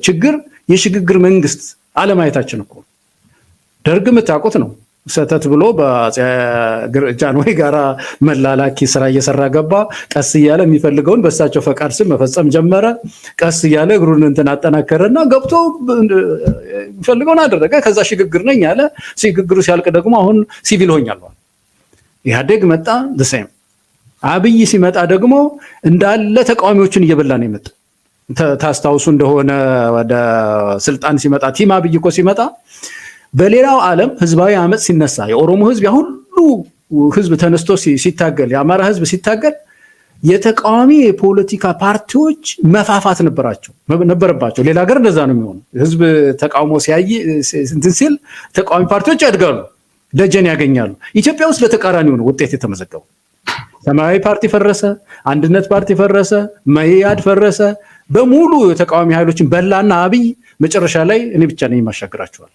B: ችግር የሽግግር መንግስት አለማየታችን እኮ ደርግ የምታውቁት ነው። ሰተት ብሎ በጃንሆይ ጋራ መላላኪ ስራ እየሰራ ገባ። ቀስ እያለ የሚፈልገውን በእሳቸው ፈቃድ ስም መፈጸም ጀመረ። ቀስ እያለ እግሩን እንትን አጠናከረና ገብቶ የሚፈልገውን አደረገ። ከዛ ሽግግር ነኝ አለ። ሽግግሩ ሲያልቅ ደግሞ አሁን ሲቪል ሆኛል። ኢህአዴግ መጣ ደሴም። አብይ ሲመጣ ደግሞ እንዳለ ተቃዋሚዎችን እየበላ ነው የመጣው። ታስታውሱ እንደሆነ ወደ ስልጣን ሲመጣ ቲም አብይ እኮ ሲመጣ በሌላው ዓለም ህዝባዊ አመጽ ሲነሳ የኦሮሞ ህዝብ ያ ሁሉ ህዝብ ተነስቶ ሲታገል የአማራ ህዝብ ሲታገል የተቃዋሚ የፖለቲካ ፓርቲዎች መፋፋት ነበረባቸው። ሌላ ሀገር እንደዛ ነው የሚሆነው። ህዝብ ተቃውሞ ሲል ተቃዋሚ ፓርቲዎች ያድጋሉ፣ ደጀን ያገኛሉ። ኢትዮጵያ ውስጥ ለተቃራኒው ነው ውጤት የተመዘገበው። ሰማያዊ ፓርቲ ፈረሰ፣ አንድነት ፓርቲ ፈረሰ፣ መኢአድ ፈረሰ። በሙሉ የተቃዋሚ ኃይሎችን በላና አብይ መጨረሻ ላይ እኔ ብቻ ነኝ ማሻገራቸዋል።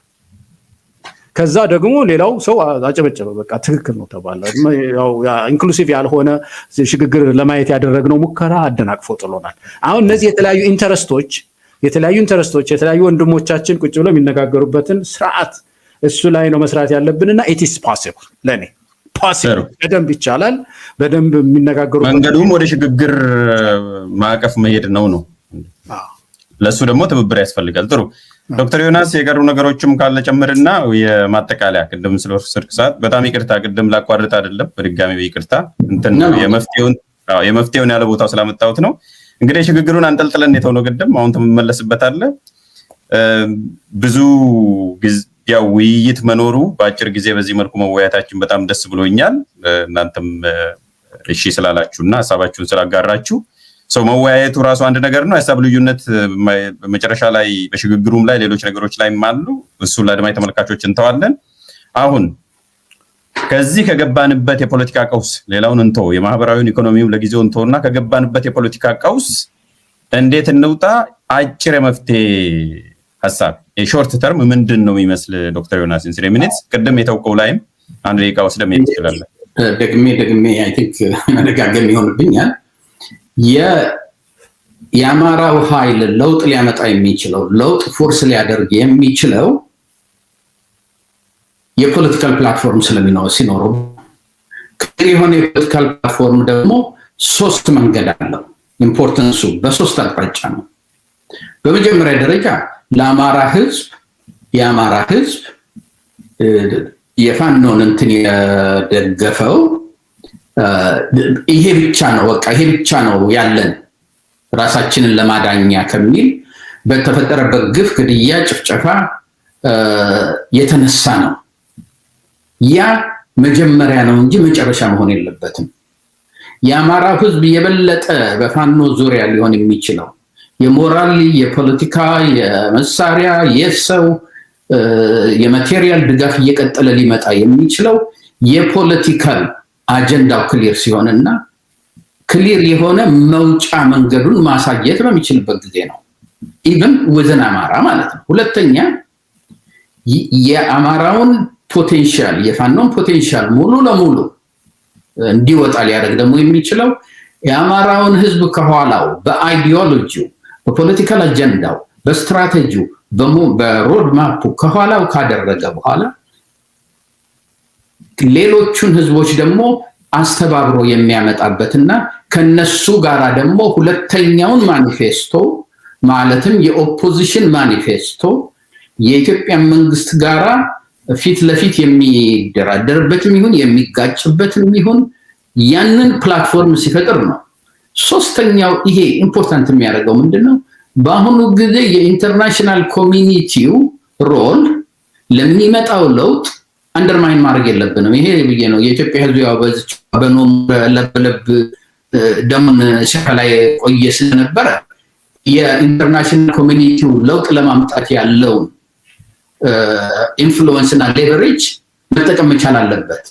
B: ከዛ ደግሞ ሌላው ሰው አጨበጨበ። በቃ ትክክል ነው ተባለ። ያው ኢንክሉሲቭ ያልሆነ ሽግግር ለማየት ያደረግነው ሙከራ አደናቅፎ ጥሎናል። አሁን እነዚህ የተለያዩ ኢንተረስቶች የተለያዩ ወንድሞቻችን ቁጭ ብለው የሚነጋገሩበትን ስርዓት እሱ ላይ ነው መስራት ያለብንና ኢት ኢዝ ፖሲብል ለኔ በደንብ ይቻላል። በደንብ የሚነጋገሩበት
A: መንገዱም ወደ ሽግግር ማዕቀፍ መሄድ ነው። ለሱ ደግሞ ትብብር ያስፈልጋል። ጥሩ ዶክተር ዮናስ የቀሩ ነገሮችም ካለ ጨምርና የማጠቃለያ ቅድም ስለወሰድክ ሰዓት በጣም ይቅርታ፣ ቅድም ላቋርጥ አይደለም በድጋሚ ይቅርታ እንትን የመፍትሄውን ያለ ቦታው ስላመጣሁት ነው። እንግዲህ ሽግግሩን አንጠልጥለን የተሆነው ቅድም አሁን ትመለስበታለህ። ብዙ ያው ውይይት መኖሩ በአጭር ጊዜ በዚህ መልኩ መወያየታችን በጣም ደስ ብሎኛል። እናንተም እሺ ስላላችሁና ሀሳባችሁን ስላጋራችሁ ሰው መወያየቱ ራሱ አንድ ነገር ነው። ሀሳብ ልዩነት መጨረሻ ላይ በሽግግሩም ላይ ሌሎች ነገሮች ላይም አሉ። እሱ ለአድማጭ ተመልካቾች እንተዋለን። አሁን ከዚህ ከገባንበት የፖለቲካ ቀውስ ሌላውን እንቶ የማህበራዊውን ኢኮኖሚውን ለጊዜው እንቶና ከገባንበት የፖለቲካ ቀውስ እንዴት እንውጣ? አጭር የመፍትሄ ሀሳብ የሾርት ተርም ምንድን ነው የሚመስል? ዶክተር ዮናስ ኢን ሚኒትስ ቅድም የተውቀው ላይም አንድ ደቂቃ ወስደህ መሄድ ትችላለህ።
C: ደግሜ አይ ቲንክ መደጋገም ይሆንብኛል። የአማራው ኃይል ለውጥ ሊያመጣ የሚችለው ለውጥ ፎርስ ሊያደርግ የሚችለው የፖለቲካል ፕላትፎርም ሲኖረው የሆነ የፖለቲካል ፕላትፎርም ደግሞ ሶስት መንገድ አለው። ኢምፖርታንሱ በሶስት አቅጣጫ ነው። በመጀመሪያ ደረጃ የአማራ ህዝብ የፋኖን እንትን የደገፈው ይሄ ብቻ ነው፣ በቃ ይሄ ብቻ ነው ያለን ራሳችንን ለማዳኛ ከሚል በተፈጠረበት ግፍ፣ ግድያ፣ ጭፍጨፋ የተነሳ ነው። ያ መጀመሪያ ነው እንጂ መጨረሻ መሆን የለበትም። የአማራ ህዝብ የበለጠ በፋኖ ዙሪያ ሊሆን የሚችለው የሞራል፣ የፖለቲካ፣ የመሳሪያ፣ የሰው፣ የማቴሪያል ድጋፍ እየቀጠለ ሊመጣ የሚችለው የፖለቲካል አጀንዳው ክሊር ሲሆንና ክሊር የሆነ መውጫ መንገዱን ማሳየት በሚችልበት ጊዜ ነው። ኢቭን ወዘን አማራ ማለት ነው። ሁለተኛ የአማራውን ፖቴንሻል የፋኖን ፖቴንሻል ሙሉ ለሙሉ እንዲወጣ ሊያደርግ ደግሞ የሚችለው የአማራውን ህዝብ ከኋላው በአይዲዮሎጂው፣ በፖለቲካል አጀንዳው፣ በስትራቴጂው፣ በሮድ ማፑ ከኋላው ካደረገ በኋላ ሌሎቹን ህዝቦች ደግሞ አስተባብሮ የሚያመጣበትና ከነሱ ጋራ ደግሞ ሁለተኛውን ማኒፌስቶ ማለትም የኦፖዚሽን ማኒፌስቶ የኢትዮጵያ መንግስት ጋራ ፊት ለፊት የሚደራደርበትም ይሁን የሚጋጭበትም ይሁን ያንን ፕላትፎርም ሲፈጥር ነው። ሶስተኛው ይሄ ኢምፖርታንት የሚያደርገው ምንድነው? በአሁኑ ጊዜ የኢንተርናሽናል ኮሚኒቲው ሮል ለሚመጣው ለውጥ አንደርማይን ማድረግ የለብንም። ይሄ ብዬ ነው የኢትዮጵያ ህዝብ ያው በዚች በኖም ለበለብ ደምን ሸፋ ላይ ቆየ ስለነበረ የኢንተርናሽናል ኮሚኒቲው ለውጥ ለማምጣት ያለውን ኢንፍሉዌንስ እና ሌቨሬጅ መጠቀም መቻል አለበት።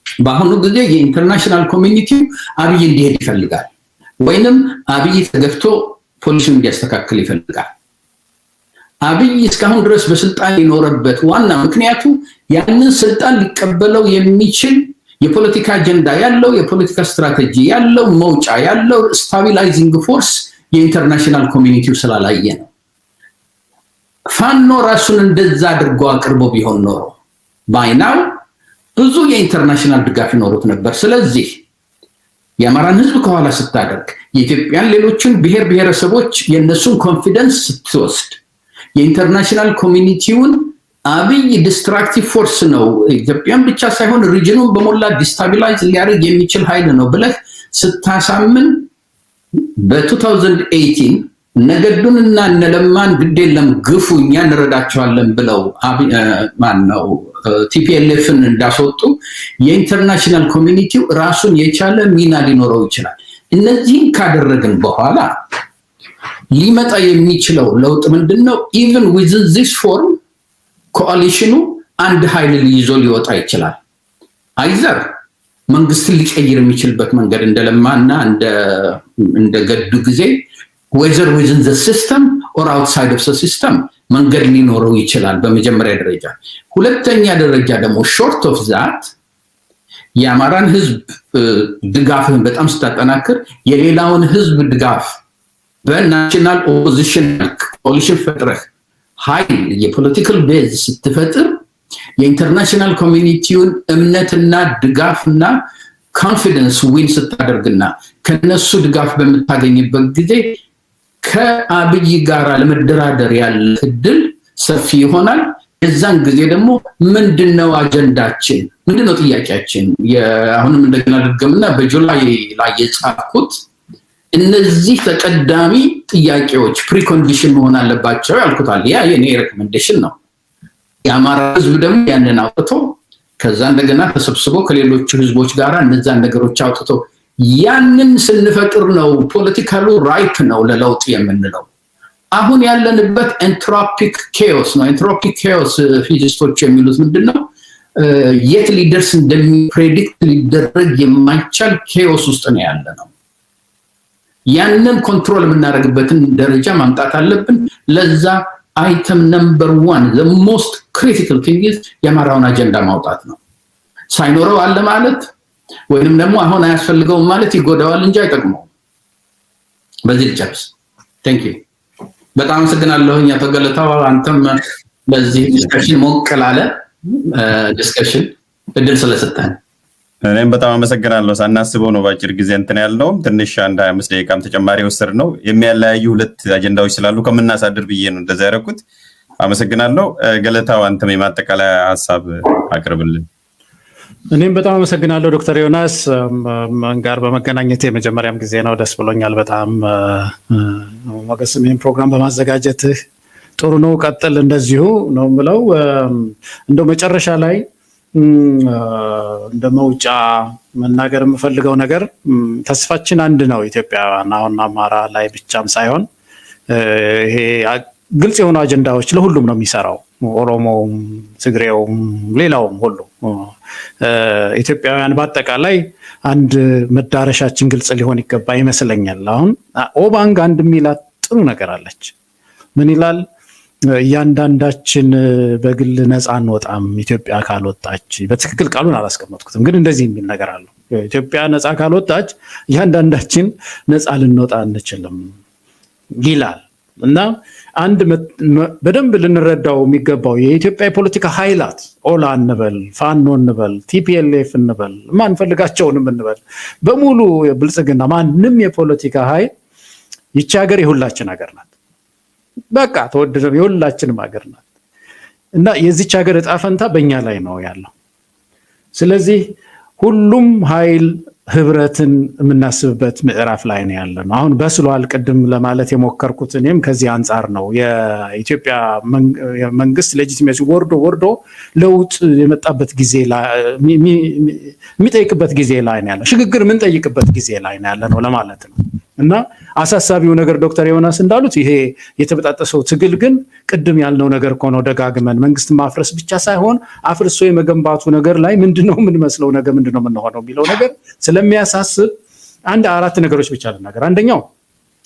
C: በአሁኑ ጊዜ የኢንተርናሽናል ኮሚኒቲው አብይ እንዲሄድ ይፈልጋል፣ ወይንም አብይ ተገፍቶ ፖሊሲውን እንዲያስተካክል ይፈልጋል። አብይ እስካሁን ድረስ በስልጣን የኖረበት ዋና ምክንያቱ ያንን ስልጣን ሊቀበለው የሚችል የፖለቲካ አጀንዳ ያለው፣ የፖለቲካ ስትራቴጂ ያለው፣ መውጫ ያለው ስታቢላይዚንግ ፎርስ የኢንተርናሽናል ኮሚኒቲው ስላላየ ነው። ፋኖ ራሱን እንደዛ አድርጎ አቅርቦ ቢሆን ኖሮ ባይናው ብዙ የኢንተርናሽናል ድጋፍ ይኖሩት ነበር። ስለዚህ የአማራን ህዝብ ከኋላ ስታደርግ የኢትዮጵያን ሌሎችን ብሔር ብሔረሰቦች የነሱን ኮንፊደንስ ስትወስድ የኢንተርናሽናል ኮሚኒቲውን አብይ ዲስትራክቲቭ ፎርስ ነው ኢትዮጵያን ብቻ ሳይሆን ሪጅኑን በሞላ ዲስታቢላይዝ ሊያደርግ የሚችል ኃይል ነው ብለህ ስታሳምን በ2018 ነገዱንና እነለማን ግድ የለም ግፉ እኛ እንረዳቸዋለን ብለው ማነው ቲፒኤልኤፍን እንዳስወጡ የኢንተርናሽናል ኮሚኒቲው ራሱን የቻለ ሚና ሊኖረው ይችላል። እነዚህን ካደረግን በኋላ ሊመጣ የሚችለው ለውጥ ምንድነው? ኢቭን ዊዝን ዚስ ፎርም ኮአሊሽኑ አንድ ኃይል ይዞ ሊወጣ ይችላል። አይዘር መንግስትን ሊቀይር የሚችልበት መንገድ እንደለማና እንደ ገዱ ጊዜ whether within the system or outside of the system መንገድ ሊኖረው ይችላል በመጀመሪያ ደረጃ። ሁለተኛ ደረጃ ደግሞ short of that የአማራን ህዝብ ድጋፍን በጣም ስታጠናክር የሌላውን ህዝብ ድጋፍ በናሽናል ኦፖዚሽን ኮሊሽን ፈጥረህ ኃይል የፖለቲካል ቤዝ ስትፈጥር የኢንተርናሽናል ኮሚኒቲውን እምነትና ድጋፍና ኮንፊደንስ ዊን ስታደርግና ከነሱ ድጋፍ በምታገኝበት ጊዜ ከአብይ ጋር ለመደራደር ያለ እድል ሰፊ ይሆናል። የዛን ጊዜ ደግሞ ምንድነው አጀንዳችን? ምንድነው ጥያቄያችን? አሁንም እንደገና ድገምና በጁላይ ላይ የጻፍኩት እነዚህ ተቀዳሚ ጥያቄዎች ፕሪኮንዲሽን መሆን አለባቸው ያልኩታል። ያ የኔ ሬኮሜንዴሽን ነው። የአማራ ህዝብ ደግሞ ያንን አውጥቶ ከዛ እንደገና ተሰብስቦ ከሌሎች ህዝቦች ጋር እነዛን ነገሮች አውጥቶ ያንን ስንፈጥር ነው ፖለቲካሉ ራይፕ ነው ለለውጥ የምንለው። አሁን ያለንበት ኤንትሮፒክ ኬኦስ ነው። ኤንትሮፒክ ኬኦስ ፊዚስቶች የሚሉት ምንድነው? የት ሊደርስ እንደሚፕሬዲክት ሊደረግ የማይቻል ኬኦስ ውስጥ ነው ያለነው። ያንን ኮንትሮል የምናደርግበትን ደረጃ ማምጣት አለብን። ለዛ አይተም ነምበር 1 the most critical thing is የአማራውን አጀንዳ ማውጣት ነው። ሳይኖረው አለ ማለት ወይንም ደግሞ አሁን አያስፈልገውም ማለት ይጎዳዋል እንጂ አይጠቅመውም። በዚህ ልጨርስ። ቴንክ ዩ በጣም አመሰግናለሁ። አቶ ገለታው አንተም በዚህ ዲስከሽን ሞቅ ላለ ዲስከሽን እድል ስለሰጠን
A: እኔም በጣም አመሰግናለሁ። ሳናስበው ነው ባጭር ጊዜ እንትን ያልነው ትንሽ 1-25 ደቂቃም ተጨማሪ ወሰድ ነው የሚያለያዩ ሁለት አጀንዳዎች ስላሉ ከምናሳድር ብዬ ነው እንደዛ ያደረኩት። አመሰግናለሁ። ገለታው አንተም የማጠቃለያ ሀሳብ አቅርብልን።
B: እኔም በጣም አመሰግናለሁ ዶክተር ዮናስ ጋር በመገናኘት የመጀመሪያም ጊዜ ነው። ደስ ብሎኛል በጣም ሞገስም ይህን ፕሮግራም በማዘጋጀትህ ጥሩ ነው። ቀጥል እንደዚሁ ነው የምለው። እንደው መጨረሻ ላይ እንደ መውጫ መናገር የምፈልገው ነገር ተስፋችን አንድ ነው። ኢትዮጵያውያን አሁን አማራ ላይ ብቻም ሳይሆን ይሄ ግልጽ የሆኑ አጀንዳዎች ለሁሉም ነው የሚሰራው። ኦሮሞውም፣ ትግሬውም፣ ሌላውም ሁሉ ኢትዮጵያውያን በአጠቃላይ አንድ መዳረሻችን ግልጽ ሊሆን ይገባ ይመስለኛል። አሁን ኦባንግ አንድ የሚላት ጥሩ ነገር አለች። ምን ይላል? እያንዳንዳችን በግል ነፃ አንወጣም ኢትዮጵያ ካልወጣች። በትክክል ቃሉን አላስቀመጥኩትም፣ ግን እንደዚህ የሚል ነገር አለው። ኢትዮጵያ ነፃ ካልወጣች እያንዳንዳችን ነፃ ልንወጣ አንችልም ይላል። እና አንድ በደንብ ልንረዳው የሚገባው የኢትዮጵያ የፖለቲካ ኃይላት ኦላ እንበል፣ ፋኖ እንበል፣ ቲፒኤልኤፍ እንበል፣ ማንፈልጋቸውንም እንበል በሙሉ ብልጽግና፣ ማንም የፖለቲካ ኃይል ይቺ ሀገር የሁላችን ሀገር ናት። በቃ ተወደደም የሁላችንም ሀገር ናት እና የዚች ሀገር እጣ ፈንታ በእኛ ላይ ነው ያለው። ስለዚህ ሁሉም ኃይል ህብረትን የምናስብበት ምዕራፍ ላይ ነው ያለ ነው። አሁን በስሏል ቅድም ለማለት የሞከርኩት እኔም ከዚህ አንጻር ነው። የኢትዮጵያ መንግስት ሌጂቲሜሲ ወርዶ ለውጥ የመጣበት ጊዜ የሚጠይቅበት ጊዜ ላይ ነው ያለ፣ ሽግግር የምንጠይቅበት ጊዜ ላይ ነው ያለ ነው ለማለት ነው። እና አሳሳቢው ነገር ዶክተር ዮናስ እንዳሉት ይሄ የተበጣጠሰው ትግል ግን ቅድም ያልነው ነገር እኮ ነው ደጋግመን መንግስት ማፍረስ ብቻ ሳይሆን አፍርሶ የመገንባቱ ነገር ላይ ምንድነው የምንመስለው ነገ ምንድነው የምንሆነው የሚለው ነገር ስለሚያሳስብ 4 ነገሮች ብቻ ልናገር። አንደኛው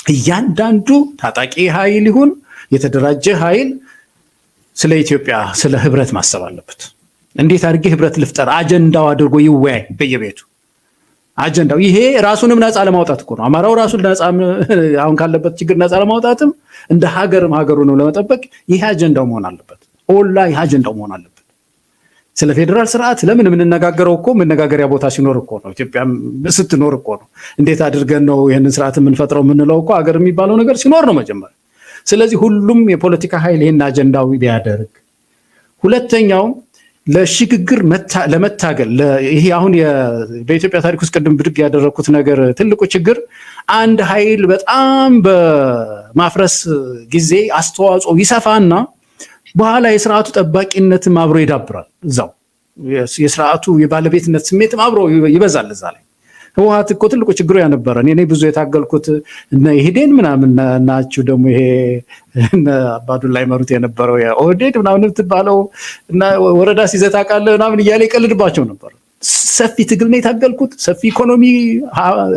B: እያንዳንዱ ታጣቂ ኃይል ይሁን የተደራጀ ኃይል ስለ ኢትዮጵያ ስለ ህብረት ማሰብ አለበት። እንዴት አድርጌ ህብረት ልፍጠር አጀንዳው አድርጎ ይወያይ በየቤቱ። አጀንዳው ይሄ ራሱንም ነፃ ለማውጣት እኮ ነው። አማራው ራሱን ነፃ አሁን ካለበት ችግር ነፃ ለማውጣትም እንደ ሀገርም ሀገሩ ነው ለመጠበቅ ይሄ አጀንዳው መሆን አለበት። ኦላ ይሄ አጀንዳው መሆን አለበት። ስለ ፌዴራል ስርዓት ለምን የምንነጋገረው እኮ መነጋገሪያ ቦታ ሲኖር እኮ ነው። ኢትዮጵያ ስትኖር እኮ ነው። እንዴት አድርገን ነው ይሄንን ስርዓት የምንፈጥረው የምንለው እኮ ሀገር የሚባለው ነገር ሲኖር ነው መጀመሪያ። ስለዚህ ሁሉም የፖለቲካ ኃይል ይሄን አጀንዳው ቢያደርግ፣ ሁለተኛው ለሽግግር ለመታገል ይሄ አሁን በኢትዮጵያ ታሪክ ውስጥ ቅድም ብድግ ያደረኩት ነገር ትልቁ ችግር አንድ ኃይል በጣም በማፍረስ ጊዜ አስተዋጽኦ ይሰፋና በኋላ የስርዓቱ ጠባቂነትም አብሮ ይዳብራል። እዛው የስርዓቱ የባለቤትነት ስሜትም አብሮ ይበዛል እዛ ላይ። ህወሓት እኮ ትልቁ ችግሩ ያነበረ እኔ ብዙ የታገልኩት እነ ኢህዴን ምናምን ናቸው። ደግሞ ይሄ አባዱላ ይመሩት የነበረው የኦህዴድ ምናምን የምትባለው እና ወረዳ ሲዘታ ቃለ ምናምን እያለ ይቀልድባቸው ነበር። ሰፊ ትግል ነው የታገልኩት፣ ሰፊ ኢኮኖሚ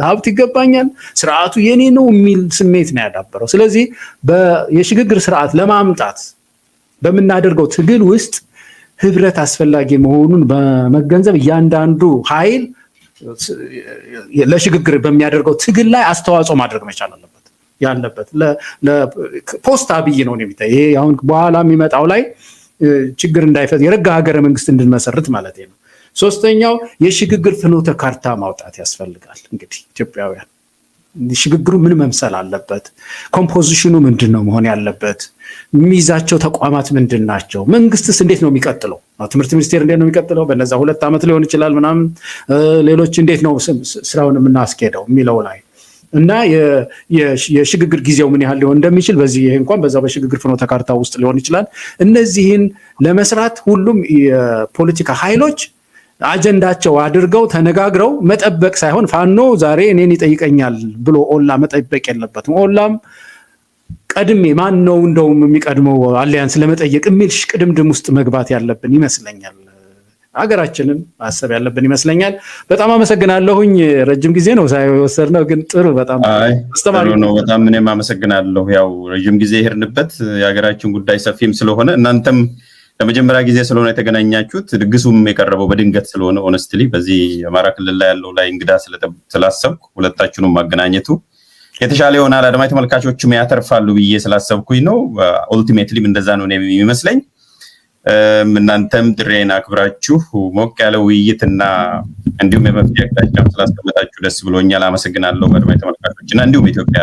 B: ሀብት ይገባኛል፣ ስርዓቱ የኔ ነው የሚል ስሜት ነው ያዳበረው። ስለዚህ የሽግግር ስርዓት ለማምጣት በምናደርገው ትግል ውስጥ ህብረት አስፈላጊ መሆኑን በመገንዘብ እያንዳንዱ ኃይል ለሽግግር በሚያደርገው ትግል ላይ አስተዋጽኦ ማድረግ መቻል አለበት ያለበት። ለፖስት አብይ ነው የሚታይ ይሄ አሁን በኋላ የሚመጣው ላይ ችግር እንዳይፈጠር የረጋ ሀገረ መንግስት እንድንመሰርት ማለት ነው። ሶስተኛው የሽግግር ፍኖተ ካርታ ማውጣት ያስፈልጋል። እንግዲህ ኢትዮጵያውያን ሽግግሩ ምን መምሰል አለበት? ኮምፖዚሽኑ ምንድነው መሆን ያለበት? የሚይዛቸው ተቋማት ምንድን ናቸው? መንግስትስ እንዴት ነው የሚቀጥለው? ትምህርት ሚኒስቴር እንዴት ነው የሚቀጥለው? በነዛ 2 ዓመት ሊሆን ይችላል ምናምን ሌሎች እንዴት ነው ስራውን የምናስኬደው የሚለው ላይ እና የሽግግር ጊዜው ምን ያህል ሊሆን እንደሚችል በዚህ ይሄ እንኳን በዛ በሽግግር ፍኖተ ካርታ ውስጥ ሊሆን ይችላል። እነዚህን ለመስራት ሁሉም የፖለቲካ ኃይሎች አጀንዳቸው አድርገው ተነጋግረው መጠበቅ ሳይሆን ፋኖ ዛሬ እኔን ይጠይቀኛል ብሎ ኦላ መጠበቅ የለበትም። ኦላም ቀድሜ ማን ነው እንደውም የሚቀድመው አሊያንስ ለመጠየቅ የሚል ቅድምድም ውስጥ መግባት ያለብን ይመስለኛል። ሀገራችንን ማሰብ ያለብን ይመስለኛል። በጣም አመሰግናለሁኝ። ረጅም ጊዜ ነው ሳይወሰድነው ግን ጥሩ በጣም አስተማሪ
A: ነው። በጣም እኔም አመሰግናለሁ። ያው ረጅም ጊዜ ሄድንበት የሀገራችን ጉዳይ ሰፊም ስለሆነ እናንተም ለመጀመሪያ ጊዜ ስለሆነ የተገናኛችሁት ድግሱም የቀረበው በድንገት ስለሆነ ኦነስትሊ በዚህ አማራ ክልል ላይ ያለው ላይ እንግዳ ስላሰብኩ ሁለታችሁንም ማገናኘቱ የተሻለ ይሆናል። አድማጭ ተመልካቾችም ያተርፋሉ ብዬ ስላሰብኩኝ ነው። ኦልቲሜትሊ እንደዛ ነው የሚመስለኝ። እናንተም ጥሬን አክብራችሁ ሞቅ ያለ ውይይትና እንዲሁም የመፍትሄ አቅጣጫ ስላስቀመጣችሁ ደስ ብሎኛል። አመሰግናለሁ አድማጭ ተመልካቾችና እንዲሁም ኢትዮጵያ